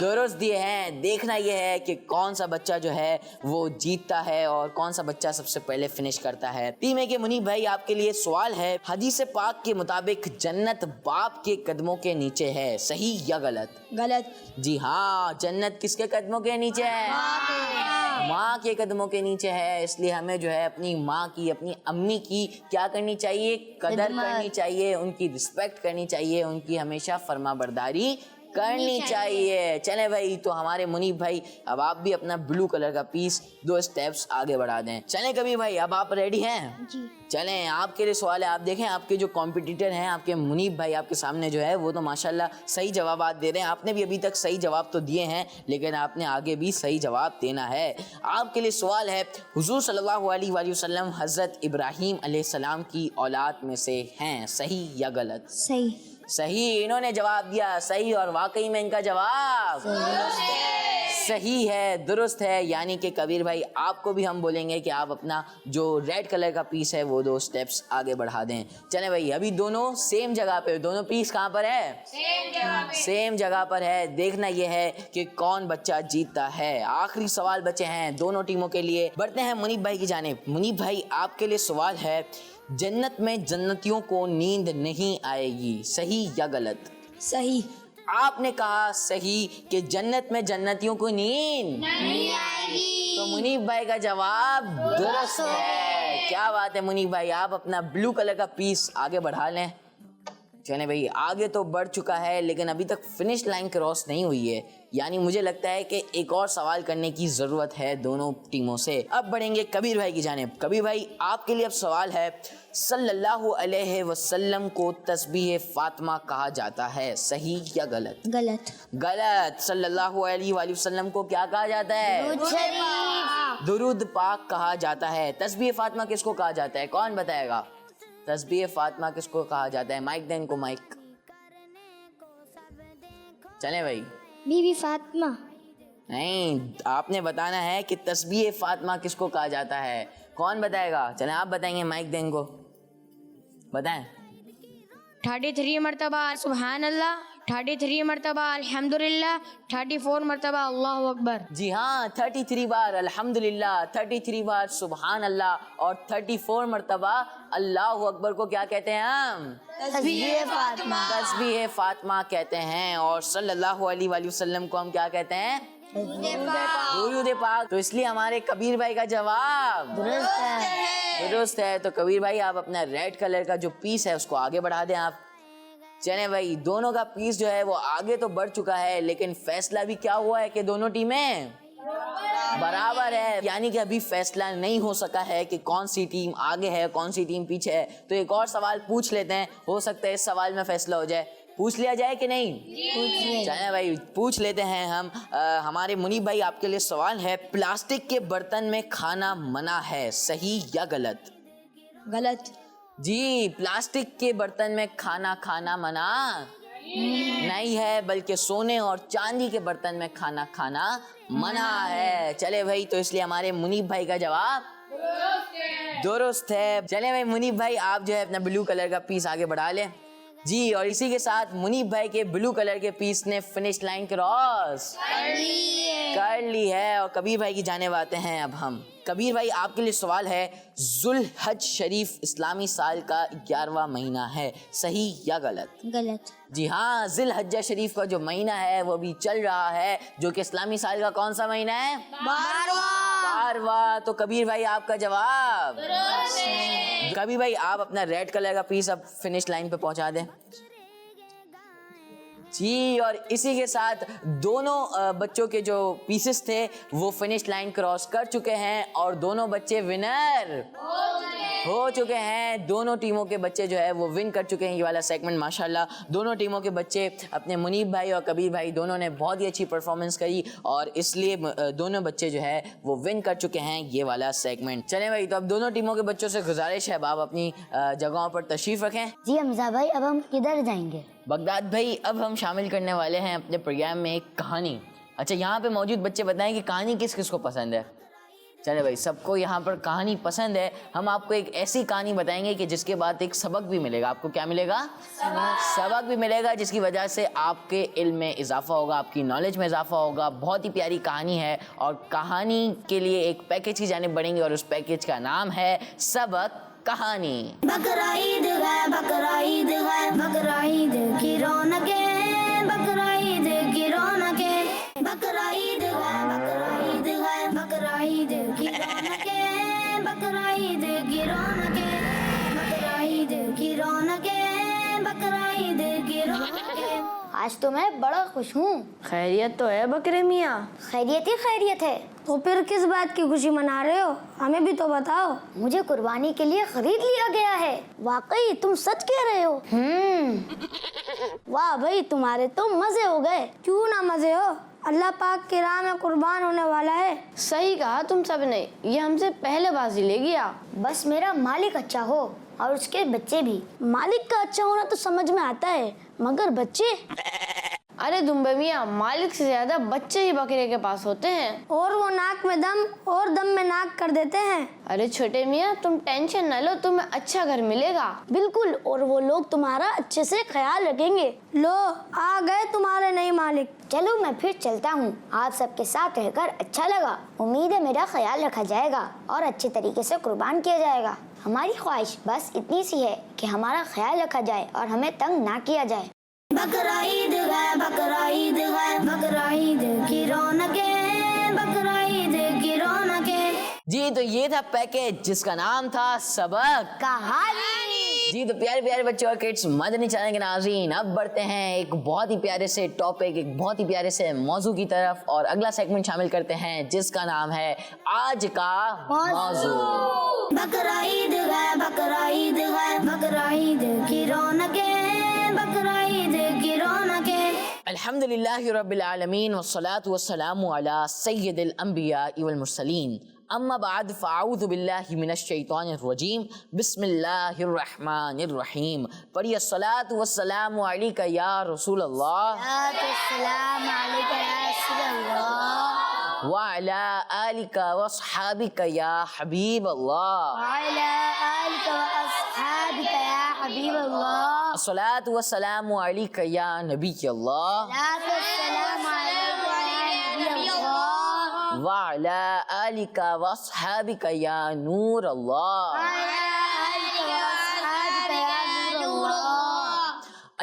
درست دیے ہیں. دیکھنا یہ ہے کہ کون سا بچہ جو ہے وہ جیتتا ہے اور کون سا بچہ سب سے پہلے فنش کرتا ہے. ٹیم اے کے منیب بھائی آپ کے لیے سوال ہے, حدیث پاک کے مطابق جنت باپ کے قدموں کے نیچے ہے, صحیح یا غلط؟ غلط. جی ہاں, جنت کس کے قدموں کے نیچے ہے؟ ماں کے قدموں کے نیچے ہے. اس لیے ہمیں جو ہے اپنی ماں کی, اپنی امی کی کیا کرنی چاہیے؟ قدر کرنی چاہیے, ان کی رسپیکٹ کرنی چاہیے, ان کی ہمیشہ فرما برداری کرنی چاہیے. چلیں بھائی تو ہمارے منیب بھائی اب آپ بھی اپنا بلو کلر کا پیس 2 سٹیپس آگے بڑھا دیں. چلیں کبھی بھائی اب آپ ریڈی ہیں؟ جی. چلیں آپ کے لیے سوال ہے. آپ دیکھیں آپ کے جو کمپٹیٹر ہیں, آپ کے منیب بھائی آپ کے سامنے جو ہے وہ تو ماشاءاللہ صحیح جوابات دے رہے ہیں. آپ نے بھی ابھی تک صحیح جواب تو دیے ہیں, لیکن آپ نے آگے بھی صحیح جواب دینا ہے. آپ کے لیے سوال ہے, حضور صلی اللہ علیہ وآلہ وسلم حضرت ابراہیم علیہ السلام کی اولاد میں سے ہیں, صحیح یا غلط؟ صحیح. صحیح. انہوں نے جواب دیا صحیح, اور واقعی میں ان کا جواب صحیح ہے, درست ہے. یعنی کہ کبیر بھائی آپ کو بھی ہم بولیں گے کہ آپ اپنا جو ریڈ کلر کا پیس ہے وہ 2 سٹیپس آگے بڑھا دیں. چلیں بھائی ابھی دونوں سیم جگہ پہ, دونوں پیس کہاں پر ہے؟ سیم جگہ پر ہے. دیکھنا یہ ہے کہ کون بچہ جیتتا ہے. آخری سوال بچے ہیں دونوں ٹیموں کے لیے. بڑھتے ہیں منیب بھائی کی جانب. منیب بھائی آپ کے لیے سوال ہے, جنت میں جنتیوں کو نیند نہیں آئے گی, صحیح یا غلط؟ صحیح. آپ نے کہا صحیح کہ جنت میں جنتیوں کو نیند نہیں آئے گی, تو منیب بھائی کا جواب درست ہے. کیا بات ہے منیب بھائی, آپ اپنا بلو کلر کا پیس آگے بڑھا لیں. چلیں بھائی آگے تو بڑھ چکا ہے, لیکن ابھی تک فنش لائن کراس نہیں ہوئی ہے. یعنی مجھے لگتا ہے کہ ایک اور سوال کرنے کی ضرورت ہے دونوں ٹیموں سے. اب بڑھیں گے کبیر بھائی کی جانب. کبیر بھائی آپ کے لیے اب سوال ہے, صلی اللہ علیہ وسلم کو تسبیح فاطمہ کہا جاتا ہے, صحیح یا غلط؟ غلط. غلط. صلی اللہ علیہ وآلہ وسلم کو کیا کہا جاتا ہے؟ درود پاک کہا جاتا ہے. تسبیح فاطمہ کس کو کہا جاتا ہے, کون بتائے گا؟ تسبیح فاطمہ کس کو کہا جاتا ہے؟ مائک دیں کو مائک. چلیں بھائی. بی بی فاطمہ. نہیں, آپ نے بتانا ہے کہ تسبیح فاطمہ کس کو کہا جاتا ہے. کون بتائے گا؟ چلیں آپ بتائیں گے, مائک دیں کو بتائیں. 33 مرتبہ سبحان اللہ, 33 مرتبہ الحمدللہ, 34 مرتبہ اللہ اکبر. جی ہاں, 33 بار الحمدللہ, 33 بار سبحان اللہ, اور 34 مرتبہ اللہ اکبر کو کیا کہتے ہیں ہم؟ تسبیح فاطمہ. تسبیح فاطمہ کہتے ہیں. اور صلی اللہ علیہ وآلہ وسلم کو ہم کیا کہتے ہیں؟ درود پاک. تو اس لیے ہمارے کبیر بھائی کا جواب درست ہے. تو کبیر بھائی آپ اپنا ریڈ کلر کا جو پیس ہے اس کو آگے بڑھا دیں آپ. چلیں بھائی دونوں کا پیس جو ہے وہ آگے تو بڑھ چکا ہے, لیکن فیصلہ بھی کیا ہوا ہے کہ دونوں ٹیمیں برابر ہے. یعنی کہ ابھی فیصلہ نہیں ہو سکا ہے کہ کون سی ٹیم آگے ہے کون سی ٹیم پیچھے ہے. تو ایک اور سوال پوچھ لیتے ہیں, ہو سکتا ہے اس سوال میں فیصلہ ہو جائے. پوچھ لیا جائے کہ نہیں؟ چلیں بھائی پوچھ لیتے ہیں ہم. ہمارے منیب بھائی آپ کے لیے سوال ہے, پلاسٹک کے برتن میں کھانا منع ہے, صحیح یا غلط؟ غلط. جی, پلاسٹک کے برتن میں کھانا کھانا منع نہیں ہے, بلکہ سونے اور چاندی کے برتن میں کھانا کھانا منع ہے. چلے بھائی تو اس لیے ہمارے منیب بھائی کا جواب درست ہے. چلے بھائی منیب بھائی آپ جو ہے اپنا بلو کلر کا پیس آگے بڑھا لیں. جی, اور اسی کے ساتھ منیب بھائی کے بلو کلر کے پیس نے فنش لائن کراس کر لی ہے. اور کبیر بھائی کی جانب آتے ہیں اب ہم. کبیر بھائی آپ کے لیے سوال ہے, ذوالحج شریف اسلامی سال کا 11واں مہینہ ہے, صحیح یا غلط؟ غلط. جی ہاں, ذی الحجہ شریف کا جو مہینہ ہے وہ بھی چل رہا ہے, جو کہ اسلامی سال کا کون سا مہینہ ہے؟ 12واں. تو کبیر بھائی آپ کا جواب کبیر بھائی آپ اپنا ریڈ کلر کا پیس اب فنش لائن پہ پہنچا دیں. جی اور اسی کے ساتھ دونوں بچوں کے جو پیسز تھے وہ فنش لائن کراس کر چکے ہیں اور دونوں بچے ونر ہو چکے ہیں. دونوں ٹیموں کے بچے جو ہے وہ ون کر چکے ہیں یہ والا سیگمنٹ. ماشاءاللہ دونوں ٹیموں کے بچے اپنے منیب بھائی اور کبیر بھائی دونوں نے بہت ہی اچھی پرفارمنس کری اور اس لیے دونوں بچے جو ہے وہ ون کر چکے ہیں یہ والا سیگمنٹ. چلیں بھائی تو اب دونوں ٹیموں کے بچوں سے گزارش ہے آپ اپنی جگہوں پر تشریف رکھیں. جی حمزہ بھائی اب ہم کدھر جائیں گے؟ بغداد بھائی اب ہم شامل کرنے والے ہیں اپنے پروگرام میں ایک کہانی. اچھا یہاں پہ موجود بچے بتائیں کہ کہانی کس کس کو پسند ہے؟ چلے بھائی سب کو یہاں پر کہانی پسند ہے. ہم آپ کو ایک ایسی کہانی بتائیں گے کہ جس کے بعد ایک سبق بھی ملے گا. آپ کو کیا ملے گا؟ سبق بھی ملے گا جس کی وجہ سے آپ کے علم میں اضافہ ہوگا, آپ کی نالج میں اضافہ ہوگا. بہت ہی پیاری کہانی ہے اور کہانی کے لیے ایک پیکیج کی جانب بڑھیں گے اور اس پیکیج کا نام ہے سبق کہانی. بقرعید ہے بقرعید ہے بقرعید کی رونقیں بقرعید کی رونقیں بقرعید ہے بقرعید ہے بقرعید کی رونقیں بقرعید کی رونقیں بقرعید کی رونقیں بقرعید کی رونقیں. آج تو میں بڑا خوش ہوں. خیریت تو ہے بکرے میاں؟ خیریت ہی خیریت ہے. تو پھر کس بات کی خوشی منا رہے ہو؟ ہمیں بھی تو بتاؤ. مجھے قربانی کے لیے خرید لیا گیا ہے. واقعی تم سچ کہہ رہے ہو؟ واہ بھائی تمہارے تو مزے ہو گئے. کیوں نہ مزے ہو, اللہ پاک کی راہ میں قربان ہونے والا ہے. صحیح کہا تم سب نے, یہ ہم سے پہلے بازی لے گیا. بس میرا مالک اچھا ہو اور اس کے بچے بھی. مالک کا اچھا ہونا تو سمجھ میں آتا ہے, مگر بچے؟ ارے دمبے میاں, مالک سے زیادہ بچے ہی بکرے کے پاس ہوتے ہیں. اور وہ ناک میں دم اور دم میں ناک کر دیتے ہیں. ارے چھوٹے میاں تم ٹینشن نہ لو, تمہیں اچھا گھر ملے گا. بالکل, اور وہ لوگ تمہارا اچھے سے خیال رکھیں گے. لو آ گئے تمہارے نئے مالک. چلو میں پھر چلتا ہوں. آپ سب کے ساتھ رہ کر اچھا لگا. امید ہے میرا خیال رکھا جائے گا اور اچھے طریقے سے قربان کیا جائے گا. ہماری خواہش بس اتنی سی ہے کہ ہمارا خیال رکھا جائے اور ہمیں تنگ نہ کیا جائے. بقرعید ہے بقرعید ہے بقرعید کی رونقیں بقرعید کی رونقیں. جی تو یہ تھا پیکیج جس کا نام تھا سبق کہانی. جی تو پیارے پیارے بچوں اور کڈس, مدنی چینل کے ناظرین اب بڑھتے ہیں ایک بہت ہی پیارے سے ٹاپک, ایک بہت ہی پیارے سے موضوع کی طرف اور اگلا سیگمنٹ شامل کرتے ہیں جس کا نام ہے آج کا موضوع. بقرعید ہے بقرعید ہے بقرعید کی رونقیں بقرعید کی رونقیں. الحمدللہ رب العالمین والصلاة والسلام علی سید الانبیاء والمرسلین. اما بعد فاعوذ باللہ من الشیطان الرجیم. بسم اللہ الرحمن الرحیم. پڑھیے الصلاة والسلام علیکہ یا رسول اللہ السلام علیکم یا رسول اللہ وعلی آلکہ واصحابکہ یا حبیب اللہ. وعلی آلک و اصحابک یا حبیب اللہ. الصلاة والسلام علیکہ یا نبی اللہ السلام علیکم یا نبی اللہ. وعلی آلکہ واصحابکہ یا نور اللہ.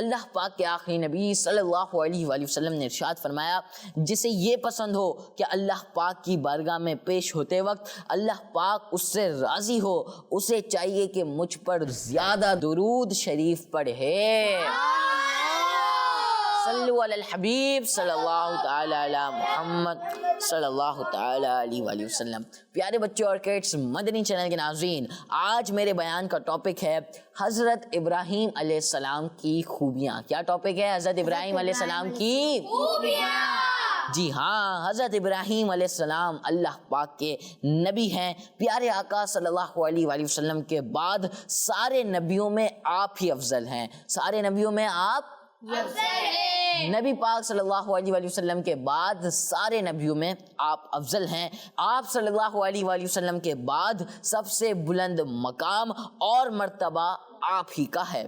اللہ پاک کے آخری نبی صلی اللہ علیہ وآلہ وسلم نے ارشاد فرمایا, جسے یہ پسند ہو کہ اللہ پاک کی بارگاہ میں پیش ہوتے وقت اللہ پاک اس سے راضی ہو, اسے چاہیے کہ مجھ پر زیادہ درود شریف پڑھے. صلو علی الحبیب صلی اللہ تعالی علی محمد صلی اللہ تعالی علیہ وآلہ وسلم. پیارے بچوں اور کڈس, مدنی چینل کے ناظرین, آج میرے بیان کا ٹاپک ہے حضرت ابراہیم علیہ السلام کی خوبیاں. کیا ٹاپک ہے؟ حضرت ابراہیم علیہ السلام کی خوبیاں. جی ہاں, حضرت ابراہیم علیہ السلام اللہ پاک کے نبی ہیں. پیارے آقا صلی اللہ علیہ وآلہ وسلم کے بعد سارے نبیوں میں آپ ہی افضل ہیں. سارے نبیوں میں آپ نبی پاک صلی اللہ علیہ وآلہ وسلم کے بعد سارے نبیوں میں آپ افضل ہیں. آپ صلی اللہ علیہ وآلہ وسلم کے بعد سب سے بلند مقام اور مرتبہ آپ ہی کا ہے.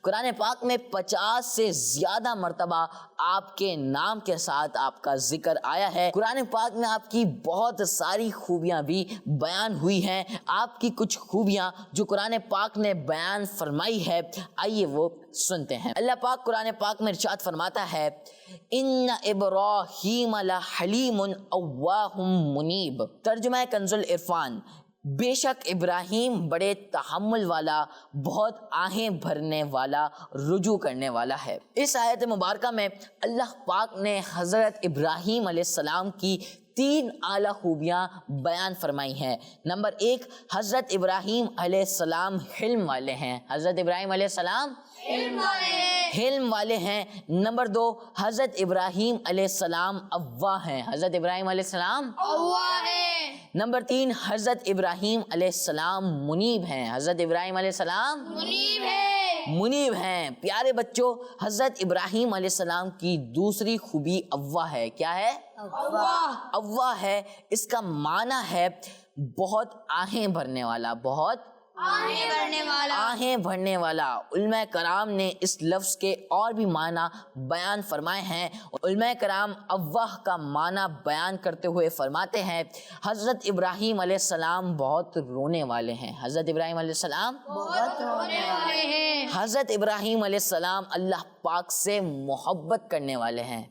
قرآن پاک میں 50 سے زیادہ مرتبہ آپ کے نام کے ساتھ آپ کا ذکر آیا ہے. قرآن پاک میں آپ کی بہت ساری خوبیاں بھی بیان ہوئی ہیں. آپ کی کچھ خوبیاں جو قرآن پاک نے بیان فرمائی ہے, آئیے وہ سنتے ہیں. اللہ پاک قرآن پاک میں ارشاد فرماتا ہے, ان ابراہیم لحلیم اواہ منیب. ترجمہ کنز العرفان, बेशक इब्राहिम बड़े तहम्मुल वाला, बहुत आहें भरने वाला, रुजू करने वाला है। इस आयत मुबारका में अल्लाह पाक ने हज़रत इब्राहिम अलैहिस्सलाम की 3 आला खूबियाँ बयान फरमाई हैं। नंबर 1, हज़रत इब्राहिम अलैहिस्सलाम हिल्म वाले हैं। हज़रत इब्राहिम अलैहिस्सलाम हिल्म वाले हैं। नंबर 2, हज़रत इब्राहिम अलैहिस्सलाम अव्वा हैं। हज़रत इब्राहिम अलैहिस्सलाम अव्वा हैं। नंबर 3, हज़रत इब्राहिम अलैहिस्सलाम मुनीब हैं। हज़रत इब्राहिम अलैहिस्सलाम मुनीब हैं। प्यारे बच्चों, हज़रत इब्राहिम अलैहिस्सलाम की दूसरी खूबी अव्वा है। क्या है? अव्वा है। इसका माना है बहुत आहें भरने वाला, बहुत आहें भरने वाला। उलमा कराम ने इस लफ्ज़ के और भी माना बयान फरमाए हैं। उलमा कराम अव्वाह का माना बयान करते हुए फरमाते हैं हज़रत इब्राहिम अलैहिस्सलाम बहुत रोने वाले हैं। हज़रत इब्राहिम अलैहिस्सलाम बहुत रोने वाले हैं। हज़रत इब्राहिम अलैहिस्सलाम अल्लाह पाक से मोहब्बत करने वाले हैं,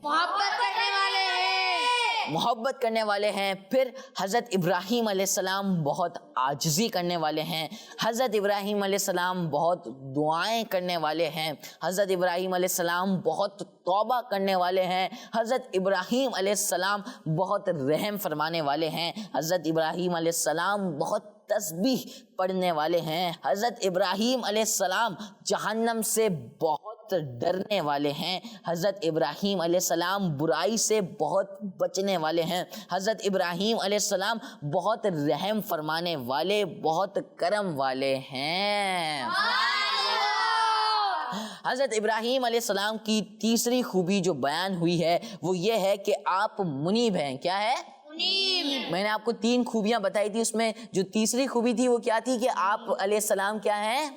मोहब्बत करने वाले हैं। फिर हज़रत इब्राहिम अलैहिस्सलाम बहुत आजिज़ी करने वाले हैं। हज़रत इब्राहिम अलैहिस्सलाम बहुत दुआएं करने वाले हैं। हज़रत इब्राहिम अलैहिस्सलाम बहुत तौबा करने वाले हैं। हज़रत इब्राहिम अलैहिस्सलाम बहुत रहम फरमाने वाले हैं। हज़रत इब्राहिम अलैहिस्सलाम बहुत तस्बीह पढ़ने वाले हैं। हज़रत इब्राहिम अलैहिस्सलाम जहन्नम से बहुत डरने वाले हैं। हज़रत इब्राहिम अलैहिस्सलाम बुराई से बहुत बचने वाले हैं। हज़रत इब्राहिम अलैहिस्सलाम बहुत रहम फरमाने वाले, बहुत करम वाले हैं। हज़रत इब्राहिम अलैहिस्सलाम की तीसरी खूबी जो बयान हुई है वो ये है कि आप मुनीब हैं। क्या है? मैंने आपको 3 खूबियां बताई थी, उसमें जो तीसरी खूबी थी वो क्या थी कि आप अलैहिस्सलाम क्या हैं?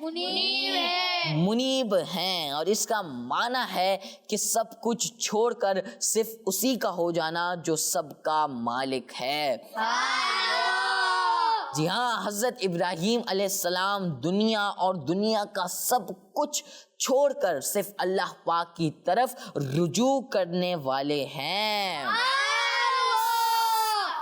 मुनीब हैं। और इसका माना है कि सब कुछ छोड़कर सिर्फ उसी का हो जाना जो सबका मालिक है। जी हाँ, हज़रत इब्राहिम अलैहिस्सलाम दुनिया और दुनिया का सब कुछ छोड़कर सिर्फ अल्लाह पाक की तरफ रुजू करने वाले हैं।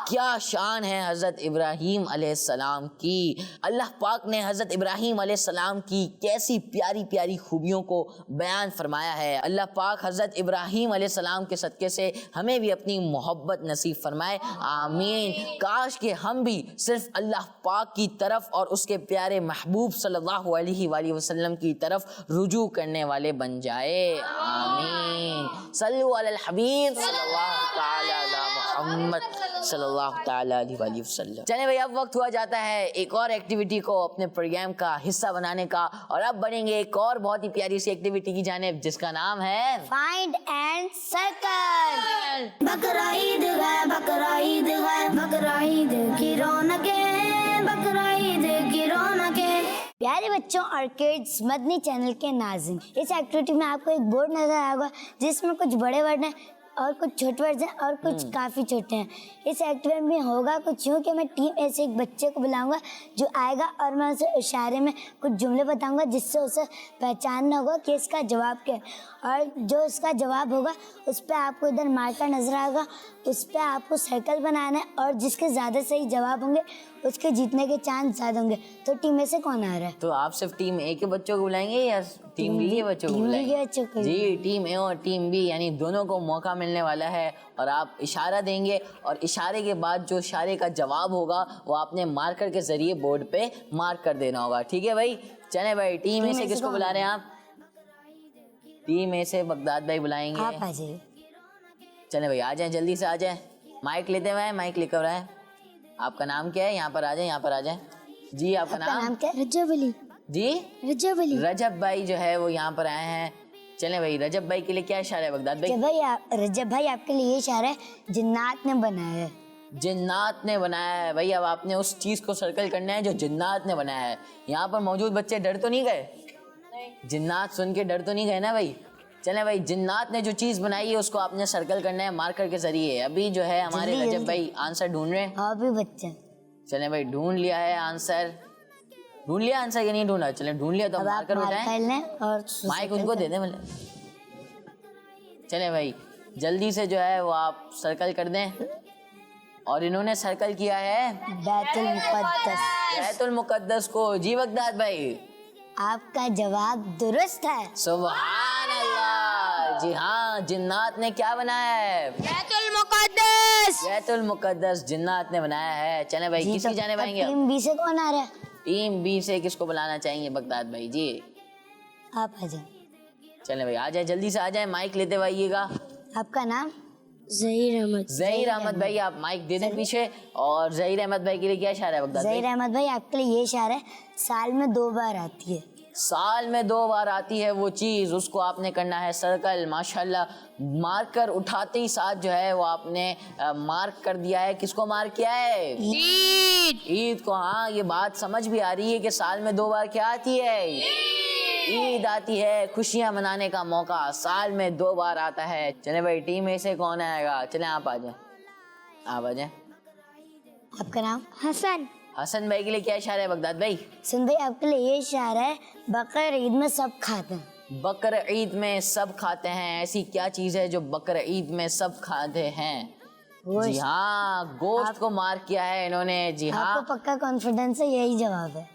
क्या शान है हज़रत इब्राहिम अलैहिस्सलाम की। अल्लाह पाक ने हज़रत इब्राहिम अलैहिस्सलाम की कैसी प्यारी प्यारी खूबियों को बयान फरमाया है। अल्लाह पाक हज़रत इब्राहिम अलैहिस्सलाम के सदक़े से हमें भी अपनी मोहब्बत नसीब फरमाए, आमीन। काश कि हम भी सिर्फ अल्लाह पाक की तरफ और उसके प्यारे महबूब सल्लल्लाहु अलैहि वसल्लम की तरफ रुजू करने वाले बन जाए, आमीन। सल्लु अलल हबीब सल्लल्लाहु तआला अला मुहम्मद सल्लल्लाहु तआला अलैहि वसल्लम। चलें भाई, अब वक्त हुआ जाता है एक और एक्टिविटी को अपने प्रोग्राम का हिस्सा बनाने का, और अब बढ़ेंगे एक और बहुत ही प्यारी सी एक्टिविटी की जानिब जिसका नाम है फाइंड एंड सर्कल। बकरा ईद है, बकरा ईद है, बकरा ईद की रौनकें, बकरा ईद की रौनकें। प्यारे बच्चों और किड्स, मदनी चैनल के नाज़रीन, इस एक्टिविटी में आपको एक बोर्ड नजर आएगा जिसमें कुछ बड़े वर्ड हैं और कुछ छोटे वर्ड हैं और कुछ काफ़ी छोटे हैं। इस एक्टिविटी में होगा कुछ यूँ कि मैं टीम ऐसे एक बच्चे को बुलाऊंगा जो आएगा और मैं उसे इशारे में कुछ जुमले बताऊंगा जिससे उसे पहचानना होगा कि इसका जवाब क्या है, और जो इसका जवाब होगा उस पर आपको इधर मार्कर नजर आएगा, उस पर आपको सर्कल बनाना है, और जिसके ज़्यादा सही जवाब होंगे उसके जीतने के चांस ज़्यादा होंगे। तो टीम में से कौन आ रहा है? तो आप सिर्फ टीम ए के बच्चों को बुलाएंगे या टीम बी के बच्चों को बुलाएंगे? जी, टीम ए और टीम बी यानी दोनों को मौका मिलने वाला है, और आप इशारा देंगे और इशारे के बाद जो इशारे का जवाब होगा वो आपने मार्कर के जरिए बोर्ड पे मार्क कर देना होगा। ठीक है भाई? चलें भाई, टीम ए से किसको बुला रहे हैं आप? टीम ए से बगदाद भाई बुलाएंगे। आप आ जाइए। चलें भाई, आ जाएं, जल्दी से आ जाएं। माइक लेते हुए, माइक लेकर रहा है। आपका नाम क्या है? यहाँ पर आ जाएं, यहाँ पर आ जाएं। जी, आपका नाम क्या? रजब अली। जी, रजब अली। रजब भाई जो है वो यहाँ पर आए हैं। चलें भाई, रजब भाई के लिए क्या इशारा है बगदाद भाई? रजब भाई आपके लिए ये इशारा है, जिन्नात ने बनाया है। जिन्नात ने बनाया है। भाई अब आपने उस चीज को सर्कल करना है जो जिन्नात ने बनाया है। यहाँ पर मौजूद बच्चे डर तो नहीं गए? जिन्नात सुन के डर तो नहीं गए ना भाई? चलें भाई, जिन्नात ने जो चीज बनाई है उसको आपने सर्कल करना है मार्कर के जरिए। अभी जो है हमारे रजब भाई आंसर ढूंढ रहे हैं। हाँ भी बच्चा। चलें भाई, ढूंढ लिया है आंसर। ढूंढ लिया आंसर या नहीं ढूंढा? चलें, ढूंढ लिया तो मार्कर उठाएं और माइक उनको दे दें। मतलब चलें भाई, जल्दी से जो है वो आप सर्कल कर दें। और इन्होंने सर्कल किया है बैतुल मुक़द्दस। बैत उल मुकद्दस को। जी बगदाद भाई, आपका जवाब दुरुस्त है। सुभान अल्लाह। जी हाँ, जिन्नात ने क्या बनाया है? बैतुल मुकद्दस। बैतुल मुकद्दस जिन्नात ने बनाया है। चले भाई, किसकी जाने पाएंगे अब? टीम बी से कौन आ रहा है? टीम बी से किसको बुलाना चाहेंगे बगदाद भाई? जी आप आ जाओ। चले भाई, आ जाए, जल्दी से आ जाए, माइक लेते हुए आइएगा। आपका नाम? जहीर अहमद। जहीर अहमद भाई, आप माइक दे दें पीछे। और जहीर अहमद भाई के लिए क्या इशारा है बगदाद भाई? जहीर अहमद भाई, आपके लिए ये इशारा है, साल में 2 बार आती है। साल में 2 बार आती है वो चीज, उसको आपने करना है सर्कल। माशाल्लाह, मार्कर उठाते ही साथ जो है वो आपने मार्क कर दिया है। किसको मार्क किया है? ईद को। हाँ, ये बात समझ भी आ रही है कि साल में 2 बार क्या आती है? ईद आती है, खुशियां मनाने का मौका साल में 2 बार आता है। चले भाई, टीम में से कौन आएगा? चले आप आ जाए, आप आ जाए। आपका नाम? हसन। हसन भाई के लिए क्या इशारा है बगदाद भाई? सुन भाई, आपके लिए ये इशारा है, बकर ईद में सब खाते हैं। बकर ईद में सब खाते हैं। ऐसी क्या चीज है जो बकर ईद में सब खाते हैं? जी हाँ, गोश्त को मार्क किया है इन्होंने। जी हाँ, आपको पक्का कॉन्फिडेंस है? यही जवाब है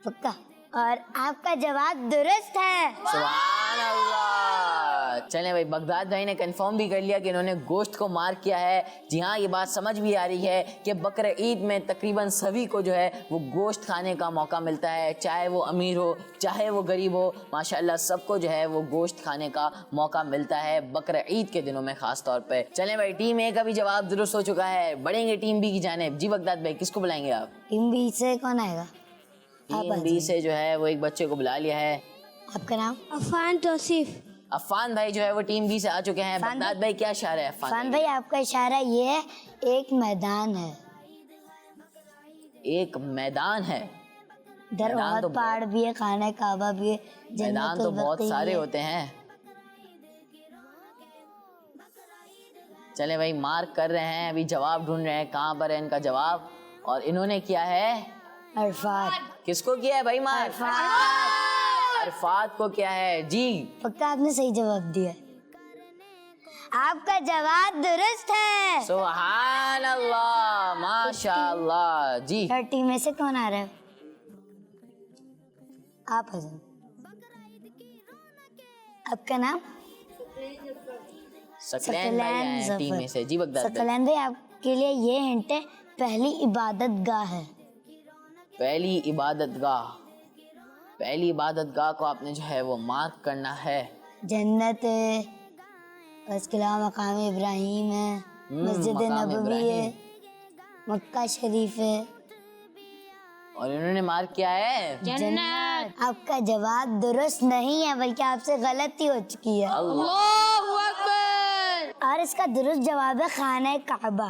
पक्का? और आपका जवाब दुरुस्त है। सुभान अल्लाह। चलें भाई, बगदाद भाई ने कंफर्म भी कर लिया कि इन्होंने गोश्त को मार्क किया है। जी हाँ, ये बात समझ भी आ रही है कि बकर ईद में तकरीबन सभी को जो है वो गोश्त खाने का मौका मिलता है, चाहे वो अमीर हो चाहे वो गरीब हो। माशाल्लाह, सबको जो है वो गोश्त खाने का मौका मिलता है बकर ईद के दिनों में खास तौर पे। चलें भाई, टीम ए का भी जवाब दुरुस्त हो चुका है, बढ़ेंगे टीम बी की जानिब। जी बगदाद भाई, किसको बुलाएंगे आप? टीम बी से कौन आएगा? टीम बी से जो है वो एक बच्चे को बुला लिया है। आपका नाम? अफान तौसीफ। अफान भाई जो है वो टीम बी से आ चुके हैं। बगदाद भाई, क्या इशारा है अफान अफान भाई, आपका इशारा ये है, एक मैदान है। एक मैदान है। इधर मैदान तो बहुत पहाड़ भी है, खाना काबा भी है, मैदान तो बहुत सारे होते हैं। चले भाई, मार्क कर रहे हैं, अभी जवाब ढूंढ रहे हैं कहाँ पर है इनका जवाब। और इन्होंने किया है अरफात। किसको किया है भाई? मार्क अरफात को क्या है। जी पक्का आपने सही जवाब दिया। आपका जवाब दुरुस्त है। सुभान अल्लाह, माशाअल्लाह। जी थर्ड टीम में से कौन आ रहा है? आप हसन। आपका नाम? सकलैन भाई आए हैं टीम में से। जी बगदाद भाई, सकलैन भाई, आपके लिए ये हिंट है, पहली इबादत गाह है। पहली इबादत गाह। पहली इबादत गाह को आपने जो है वो मार्क करना है। जन्नत है, उसके अलावा मकाम इब्राहिम है, मस्जिद मकाम नबवी है, इब्राहिम। मक्का शरीफ है, और इन्होंने मार्क किया है जन्नत। आपका जवाब दुरुस्त नहीं है, बल्कि आपसे गलती हो चुकी है। अल्लाह। और इसका दुरुस्त जवाब है खाना काबा।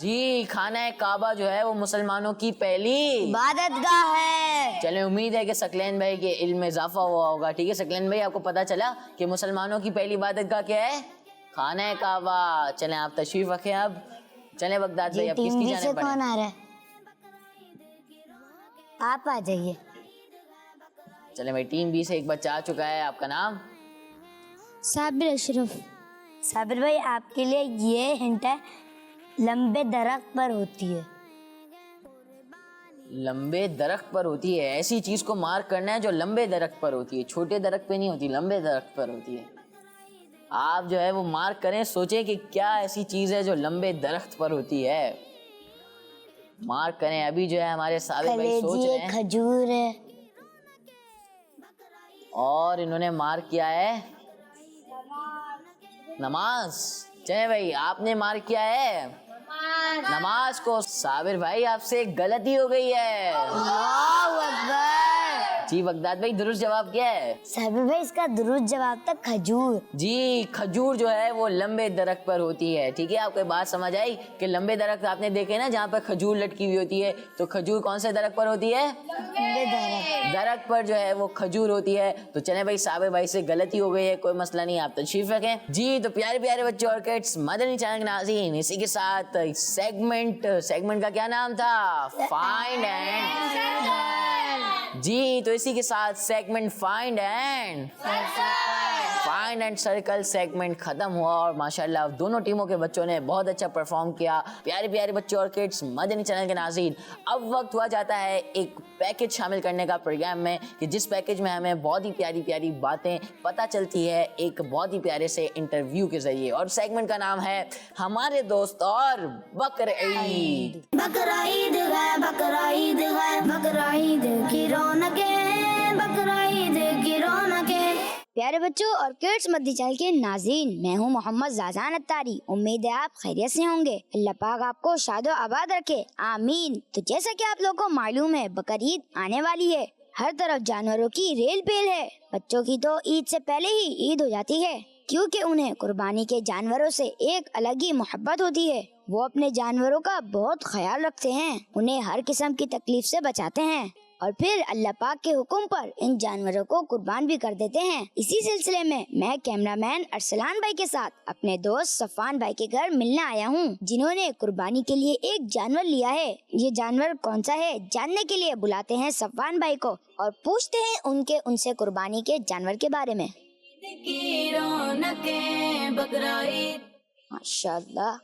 जी, खाना काबा जो है वो मुसलमानों की पहली इबादत गाह है। चले, उम्मीद है कि सकलैन भाई के इल्म में इजाफा हुआ होगा। ठीक है सकलैन भाई, आपको पता चला कि मुसलमानों की पहली इबादत गाह क्या है? खाना काबा। चलें, आप तशरीफ रखें। अब चलें बगदाद भाई, अब टीम किसकी बी जाने से पड़े? कौन आ रहा है? आप आ जाइए। चलें भाई, टीम बी से एक बच्चा आ चुका है। आपका नाम? साबिर अशरफ। साबिर भाई, आपके लिए ये हिंट है, लंबे दरख्त पर होती है। लंबे दरख्त पर होती है। ऐसी चीज को मार्क करना है जो लंबे दरख्त पर होती है, छोटे दरख्त पे नहीं होती, लंबे दरख्त पर होती है। आप जो है वो मार्क करें, सोचें कि क्या ऐसी चीज है जो लंबे दरख्त पर होती है। मार्क करें। अभी जो है हमारे साबिर भाई सोच कलेजी रहे है, हैं खजूर है। और इन्होंने मार्क किया है नमाज। चले भाई, आपने मार्क किया है नमाज को। साबिर भाई, आपसे गलती हो गई है। अल्लाहु अकबर। जी बगदाद भाई, दुरुस्त जवाब क्या है? साबिर भाई, इसका दुरुस्त जवाब था खजूर। जी, खजूर जो है वो लंबे दरख्त पर होती है। ठीक है, आपको बात समझ आई कि लंबे दरख्त आपने देखे ना जहाँ पर खजूर लटकी हुई होती है, तो खजूर कौन से दरख्त पर होती है? लंबे दरख्त। दरख्त पर जो है वो खजूर होती है। तो चले भाई, साबिर भाई से गलती हो गई है, कोई मसला नहीं, आप तशरीफ रखें। जी, तो प्यारे प्यारे बच्चे और किड्स, मदनी चैनल के नाज़रीन, इसी के साथ सेगमेंट का क्या नाम था? फाइंड एंड जी, तो इसी के साथ segment find and circle segment खत्म हुआ और माशाल्लाह दोनों टीमों के बच्चों ने बहुत अच्छा परफॉर्म किया। प्यारे प्यारे बच्चों और किड्स, मदनी चैनल के नाज़रीन, अब वक्त हुआ जाता है एक पैकेज शामिल करने का प्रोग्राम में, कि जिस पैकेज में हमें बहुत ही प्यारी प्यारी बातें पता चलती है एक बहुत ही प्यारे से इंटरव्यू के जरिए। और सेगमेंट का नाम है हमारे दोस्त और बकर ईद। बकरा ईद है, बकरा ईद है, बकरा ईद की रौनकें, बकरा ईद की रौनकें। प्यारे बच्चों और किड्स मदनी चैनल के नाज़रीन, मैं हूँ मोहम्मद ज़ाज़ान अत्तारी। उम्मीद है आप खैरियत से होंगे। अल्लाह पाक आपको शादो आबाद रखे, आमीन। तो जैसा कि आप लोगों को मालूम है, बकरीद आने वाली है। हर तरफ जानवरों की रेल पेल है। बच्चों की तो ईद से पहले ही ईद हो जाती है, क्योंकि उन्हें कुर्बानी के जानवरों से एक अलग ही मोहब्बत होती है। वो अपने जानवरों का बहुत ख्याल रखते हैं, उन्हें हर किस्म की तकलीफ से बचाते हैं और फिर अल्लाह पाक के हुक्म पर इन जानवरों को कुर्बान भी कर देते हैं। इसी सिलसिले में मैं कैमरामैन अरसलान भाई के साथ अपने दोस्त सफान भाई के घर मिलने आया हूँ, जिन्होंने कुर्बानी के लिए एक जानवर लिया है। ये जानवर कौन सा है जानने के लिए बुलाते हैं सफान भाई को और पूछते हैं उनसे कुर्बानी के जानवर के बारे में। माशाअल्लाह।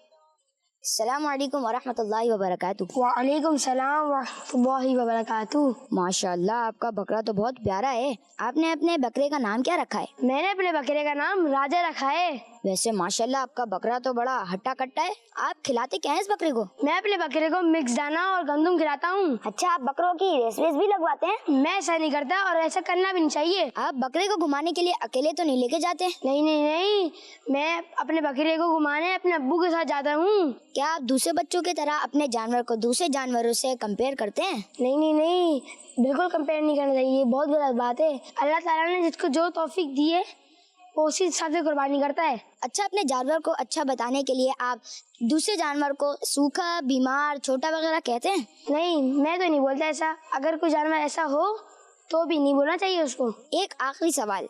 अस्सलाम वालेकुम वरहमतुल्लाहि वबरकातुहू। वालेकुम सलाम वरहमतुल्लाहि वबरकातुहू। माशाअल्लाह, आपका बकरा तो बहुत प्यारा है। आपने अपने बकरे का नाम क्या रखा है? मैंने अपने बकरे का नाम राजा रखा है। वैसे माशाल्लाह आपका बकरा तो बड़ा हट्टा कट्टा है। आप खिलाते क्या है इस बकरे को? मैं अपने बकरे को मिक्स दाना और गंदम खिलाता हूँ। अच्छा, आप बकरों की रेस भी लगवाते हैं? मैं ऐसा नहीं करता और ऐसा करना भी नहीं चाहिए। आप बकरे को घुमाने के लिए अकेले तो नहीं लेके जाते? नहीं नहीं नहीं, मैं अपने बकरे को घुमाने अपने अब्बू के साथ जाता हूँ। क्या आप दूसरे बच्चों की तरह अपने जानवर को दूसरे जानवरों से कंपेयर करते हैं? नहीं नहीं नहीं, बिल्कुल कंपेयर नहीं करना चाहिए, बहुत गलत बात है। अल्लाह ताला ने जिसको जो तौफीक दी है वो उसी हिसाब से कुर्बानी करता है। अच्छा, अपने जानवर को अच्छा बताने के लिए आप दूसरे जानवर को सूखा, बीमार, छोटा वगैरह कहते हैं? नहीं, मैं तो नहीं बोलता ऐसा। अगर कोई जानवर ऐसा हो तो भी नहीं बोलना चाहिए उसको। एक आखिरी सवाल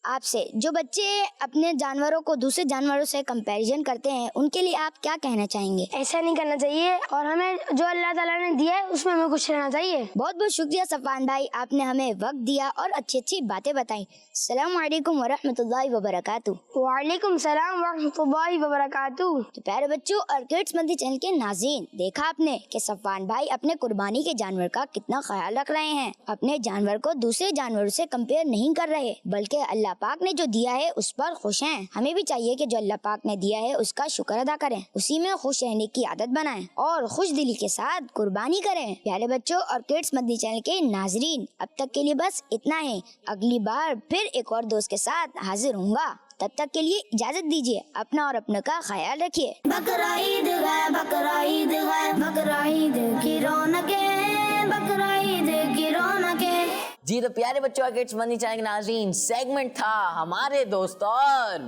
आपसे, जो बच्चे अपने जानवरों को दूसरे जानवरों से कंपैरिजन करते हैं, उनके लिए आप क्या कहना चाहेंगे? ऐसा नहीं करना चाहिए और हमें जो अल्लाह ताला ने दिया है उसमें हमें खुश रहना चाहिए। बहुत बहुत शुक्रिया सफान भाई, आपने हमें वक्त दिया और अच्छी अच्छी बातें बताई। अस्सलाम वालेकुम वरहमतुल्लाहि वबरकातुहू। वालेकुम सलाम वरहमतुल्लाहि वबरकातुहू। तो प्यारे बच्चों और किड्स मदनी चैनल के नाज़रीन, देखा आपने कि सफान भाई अपने कुर्बानी के जानवर का कितना ख्याल रख रहे हैं। अपने जानवर को दूसरे जानवरों से कंपेयर नहीं कर रहे, बल्कि अल्लाह पाक ने जो दिया है उस पर खुश हैं। हमें भी चाहिए कि जो अल्लाह पाक ने दिया है उसका शुक्र अदा करें, उसी में खुश रहने की आदत बनाएं और खुश दिली के साथ कुर्बानी करें। प्यारे बच्चों और किड्स मदनी चैनल के नाजरीन, अब तक के लिए बस इतना है। अगली बार फिर एक और दोस्त के साथ हाजिर होऊंगा। तब तक के लिए इजाजत दीजिए। अपना और अपने का ख्याल रखिए। बकरा ईद है, बकरा ईद है, बकरा ईद की रौनकें, बकरा ईद की रौनकें। जी, तो प्यारे बच्चों और किड्स मदनी चैनल के नाज़रीन, सेगमेंट था हमारे दोस्त और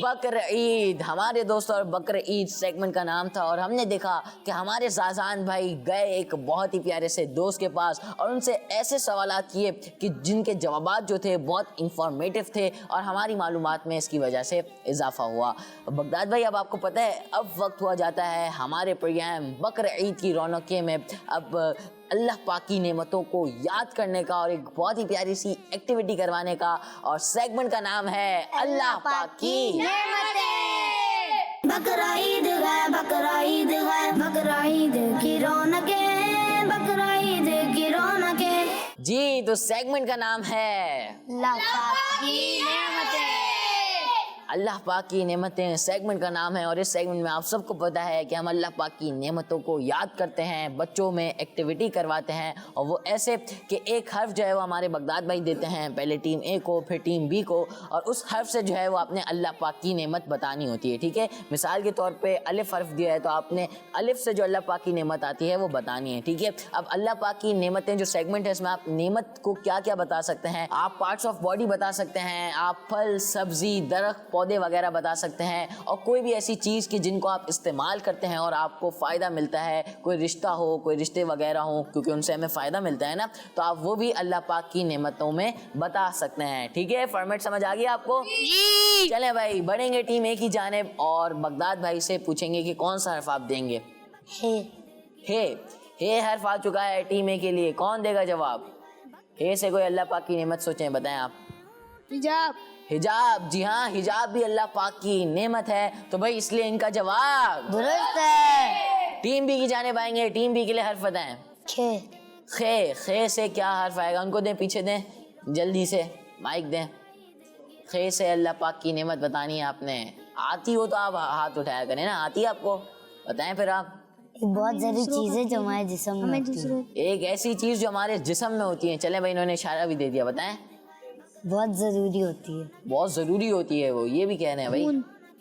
बकर ईद। हमारे दोस्त और बकर ईद सेगमेंट का नाम था और हमने देखा कि हमारे ज़ाज़ान भाई गए एक बहुत ही प्यारे से दोस्त के पास और उनसे ऐसे सवालात किए कि जिनके जवाबात जो थे बहुत इंफॉर्मेटिव थे और हमारी मालूमात में इसकी वजह से इजाफा हुआ। बगदाद भाई, अब आपको पता है अब वक्त हुआ जाता है हमारे प्रोग्राम बकर ईद की रौनकें में अब अल्लाह पाक की नेमतों को याद करने का और एक बहुत ही प्यारी सी एक्टिविटी करवाने का, और सेगमेंट का नाम है अल्लाह पाक की नेमतें। बकरा ईद है, बकरा ईद है, बकरा ईद की रौनकें, बकरा ईद की रौनकें। जी, तो सेगमेंट का नाम है अल्लाह पाक की नेमतें। अल्लाह पाक की नेमतें सेगमेंट का नाम है और इस सेगमेंट में आप सबको पता है कि हम अल्लाह पाक की नेमतों को याद करते हैं, बच्चों में एक्टिविटी करवाते हैं और वो ऐसे कि एक हर्फ जो है वो हमारे बगदाद भाई देते हैं, पहले टीम ए को फिर टीम बी को, और उस हर्फ से जो है वो आपने अल्लाह पाक की नेमत बतानी होती है। ठीक है, मिसाल के तौर पे अलिफ हर्फ दिया है तो आपने अलिफ से जो अल्लाह पाक की नेमत आती है वो बतानी है। ठीक है, अब अल्लाह पाक की नेमतें जो सेगमेंट है इसमें आप नेमत को क्या क्या बता सकते हैं? आप पार्ट्स ऑफ बॉडी बता सकते हैं, आप फल सब्जी दरख्त पौधे वगैरह बता सकते हैं, और कोई भी ऐसी चीज़ की जिनको आप इस्तेमाल करते हैं और आपको फ़ायदा मिलता है, कोई रिश्ता हो, कोई रिश्ते वगैरह हो, क्योंकि उनसे हमें फ़ायदा मिलता है ना, तो आप वो भी अल्लाह पाक की नेमतों में बता सकते हैं। ठीक है, फॉर्मेट समझ आ गया आपको? चलें भाई, बढ़ेंगे टीम ए की जानिब और बगदाद भाई से पूछेंगे कि कौन सा हर्फ आप देंगे। है। ہے حرف آ چکا ہے ٹیم اے کے لیے. کون دے گا جواب؟ ہے سے کوئی اللہ پاک کی نعمت سوچیں, بتائیں آپ. حجاب. جی ہاں, حجاب بھی اللہ پاک کی نعمت ہے, تو بھائی اس لیے ان کا جواب درست ہے. ٹیم بی کی جانب آئیں گے. ٹیم بی کے لیے حرف بتائیں. خے. خے سے کیا حرف آئے گا؟ ان کو دیں, پیچھے دیں, جلدی سے مائک دیں. خے سے اللہ پاک کی نعمت بتانی ہے آپ نے. آتی ہو تو آپ ہاتھ اٹھایا کریں نا. آتی ہے آپ کو؟ بتائیں پھر آپ. بہت ضروری چیزیں جو ہمارے جسم میں ہوتی ہیں. ایک ایسی چیز جو ہمارے جسم میں ہوتی ہے. چلیں بھائی, انہوں نے اشارہ بھی دے دیا, بتائیں. بہت ضروری ہوتی ہے. بہت ضروری ہوتی ہے وہ, یہ بھی کہہ رہے ہیں بھائی.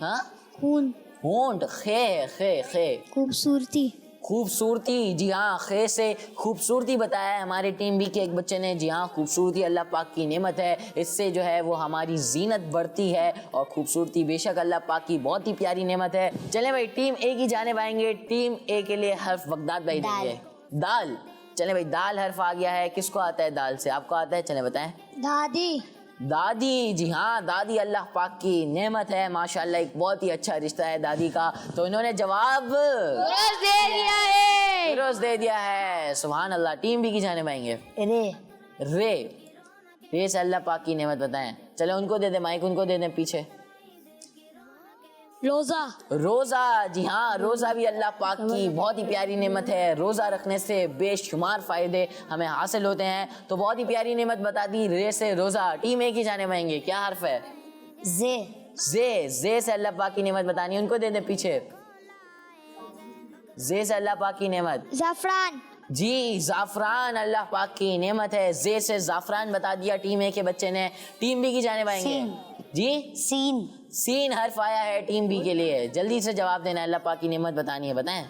ہاں, خون. ہونٹ. خے. خے. خے. خوبصورتی. خوبصورتی. جی ہاں, خے سے خوبصورتی بتایا ہے ہمارے ٹیم بی کے ایک بچے نے. جی ہاں, خوبصورتی اللہ پاک کی نعمت ہے, اس سے جو ہے وہ ہماری زینت بڑھتی ہے, اور خوبصورتی بے شک اللہ پاک کی بہت ہی پیاری نعمت ہے. چلیں بھائی, ٹیم اے کی جانب آئیں گے. ٹیم اے کے لیے حرف بغداد بھائی دیں گے. دال. چلیں بھائی, دال حرف آ گیا ہے. کس کو آتا ہے دال سے؟ آپ کو آتا ہے؟ چلیں بتائیں. دادی. دادی. جی ہاں, دادی اللہ پاک کی نعمت ہے. ماشاءاللہ ایک بہت ہی اچھا رشتہ ہے دادی کا. تو انہوں نے جواب درست دے دیا ہے. سبحان اللہ. ٹیم بی کی جانب آئیں گے. رے. رے سے اللہ پاک کی نعمت بتائیں. چلے ان کو دے دیں مائک, ان کو دے دیں پیچھے. روزہ. روزہ. جی ہاں, روزہ بھی اللہ پاک کی بہت ہی پیاری نعمت ہے. روزہ رکھنے سے بے شمار فائدے ہمیں حاصل ہوتے ہیں. تو بہت ہی پیاری نعمت بتا دی, رے سے روزہ. ٹیم اے کی جانب آئیں گے. کیا حرف ہے؟ زے. زے. زے سے اللہ پاک کی نعمت بتانی, ان کو دے دیں پیچھے. زے سے اللہ پاک کی نعمت. زعفران. جی, زعفران اللہ پاک کی نعمت ہے. زے سے زعفران بتا دیا ٹیم اے کے بچے نے. ٹیم بی کی جانب آئیں گے. جی, سین. سین حرف آیا ہے ٹیم بی کے لیے. جلدی سے جواب دینا, اللہ پاک کی نعمت بتانی ہے, بتائیں.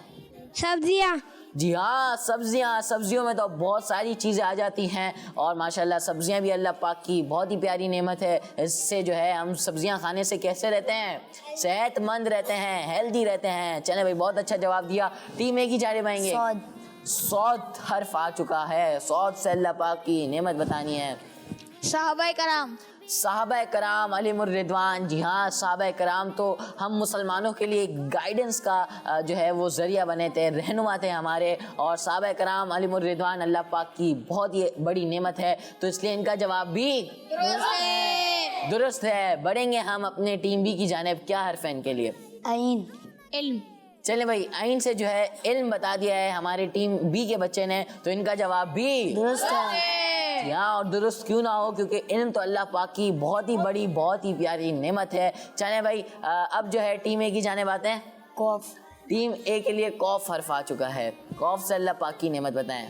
سبزیاں. جی ہاں, سبزیاں. سبزیوں میں تو بہت ساری چیزیں آ جاتی ہیں, اور ماشاءاللہ سبزیاں بھی اللہ پاک کی بہت ہی پیاری نعمت ہے. اس سے جو ہے ہم سبزیاں کھانے سے کیسے رہتے ہیں؟ صحت مند رہتے ہیں, ہیلدی رہتے ہیں. چلیں بھائی, بہت اچھا جواب دیا. ٹیم اے کی جانب آئیں گے. سعود حرف آ چکا ہے. سعود سے اللہ پاک کی نعمت بتانی ہے. صحابہ کرام. صحابہ کرام علیہم الرضوان. جی ہاں, صحابہ کرام تو ہم مسلمانوں کے لیے گائیڈنس کا جو ہے وہ ذریعہ بنے تھے, رہنما تھے ہمارے. اور صحابہ کرام علیہم الرضوان اللہ پاک کی بہت ہی بڑی نعمت ہے. تو اس لیے ان کا جواب بھی درست ہے. بڑھیں گے ہم اپنے ٹیم بی کی جانب. کیا حرف ہے ان کے لیے؟ عین. علم. چلیں بھائی, عین سے جو ہے علم بتا دیا ہے ہمارے ٹیم بی کے بچے نے. تو ان کا جواب بھی درست ہے. یہاں, اور درست کیوں نہ ہو, کیونکہ علم تو اللہ پاک کی بہت ہی بڑی بہت ہی پیاری نعمت ہے. چلیں بھائی, اب جو ہے ٹیم اے کی جانب آتے ہیں. قوف. ٹیم اے کے لیے قوف حرف آ چکا ہے. قوف سے اللہ پاک کی نعمت بتائیں.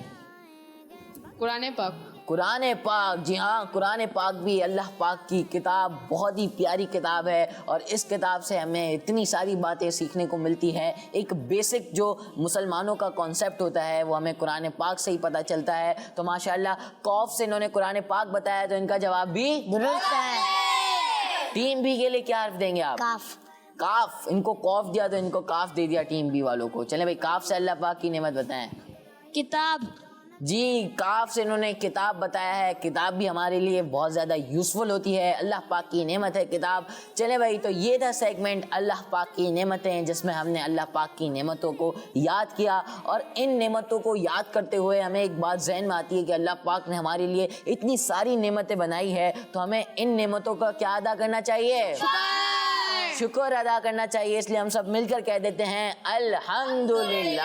قرآن پاک. قرآن پاک. جی ہاں, قرآن پاک بھی اللہ پاک کی کتاب بہت ہی پیاری کتاب ہے, اور اس کتاب سے ہمیں اتنی ساری باتیں سیکھنے کو ملتی ہے. ایک بیسک جو مسلمانوں کا کانسیپٹ ہوتا ہے وہ ہمیں قرآن پاک سے ہی پتہ چلتا ہے. تو ماشاءاللہ قوف سے انہوں نے قرآن پاک بتایا, تو ان کا جواب بھی درست ہے. ٹیم بی کے لیے کیا حرف دیں گے آپ؟ کاف. کاف. ان کو قوف دیا تو ان کو کاف دے دیا ٹیم بی والوں کو. چلیں بھائی, کاف سے اللہ پاک کی نعمت بتائیں. کتاب. جی, کاف سے انہوں نے کتاب بتایا ہے. کتاب بھی ہمارے لیے بہت زیادہ یوزفل ہوتی ہے, اللہ پاک کی نعمت ہے کتاب. چلیں بھائی, تو یہ تھا سیگمنٹ اللہ پاک کی نعمتیں, جس میں ہم نے اللہ پاک کی نعمتوں کو یاد کیا. اور ان نعمتوں کو یاد کرتے ہوئے ہمیں ایک بات ذہن میں آتی ہے کہ اللہ پاک نے ہمارے لیے اتنی ساری نعمتیں بنائی ہے, تو ہمیں ان نعمتوں کا کیا ادا کرنا چاہیے؟ شکر ادا کرنا چاہیے. اس لیے ہم سب مل کر کہہ دیتے ہیں الحمدللہ.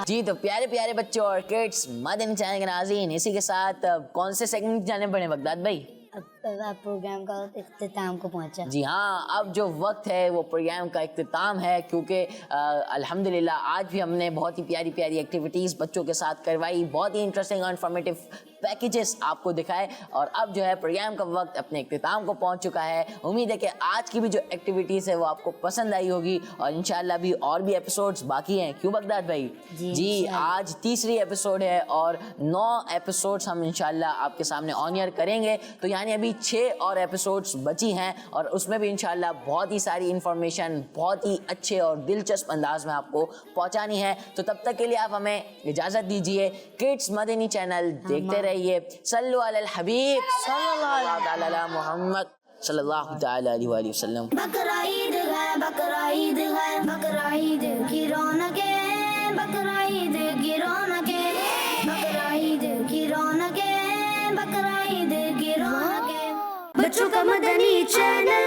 جی, تو پیارے پیارے بچوں اور کڈس, مدنی چینل کے ناظرین, اسی کے ساتھ کون سے سیگمنٹ جانے پڑے بغداد بھائی؟ پروگرام کا اختتام کو پہنچا. جی ہاں, اب جو وقت ہے وہ پروگرام کا اختتام ہے, کیونکہ الحمدللہ آج بھی ہم نے بہت ہی پیاری پیاری ایکٹیویٹیز بچوں کے ساتھ کروائی, بہت ہی انٹرسٹنگ اور انفارمیٹیو پیکیجز آپ کو دکھائے. اور اب جو ہے پروگرام کا وقت اپنے اختتام کو پہنچ چکا ہے. امید ہے کہ آج کی بھی جو ایکٹیویٹیز ہے وہ آپ کو پسند آئی ہوگی, اور انشاءاللہ بھی اور بھی ایپیسوڈز باقی ہیں. کیوں بغداد بھائی؟ جی, آج تیسری ایپیسوڈ ہے, اور 9 ایپیسوڈز ہم انشاءاللہ آپ کے سامنے آن ایئر کریں گے. تو یعنی ابھی 6 اور ایپیسوڈز بچی ہیں, اور اس میں بھی انشاءاللہ بہت ہی ساری انفارمیشن بہت ہی اچھے اور دلچسپ انداز میں آپ کو پہنچانی ہے. تو تب تک کے لیے آپ ہمیں اجازت دیجیے. کڈس مدنی چینل دیکھتے رہیے. صلو علی الحبیب صلی اللہ تعالی علی محمد صلی اللہ تعالی علیہ وآلہ وسلم. بقرعید ہے بقرعید ہے بقرعید کی رونقیں बकराईद की रौनकें, बकराईद की रौनकें, बकराईद की रौनकें। बच्चों का मदनी चैनल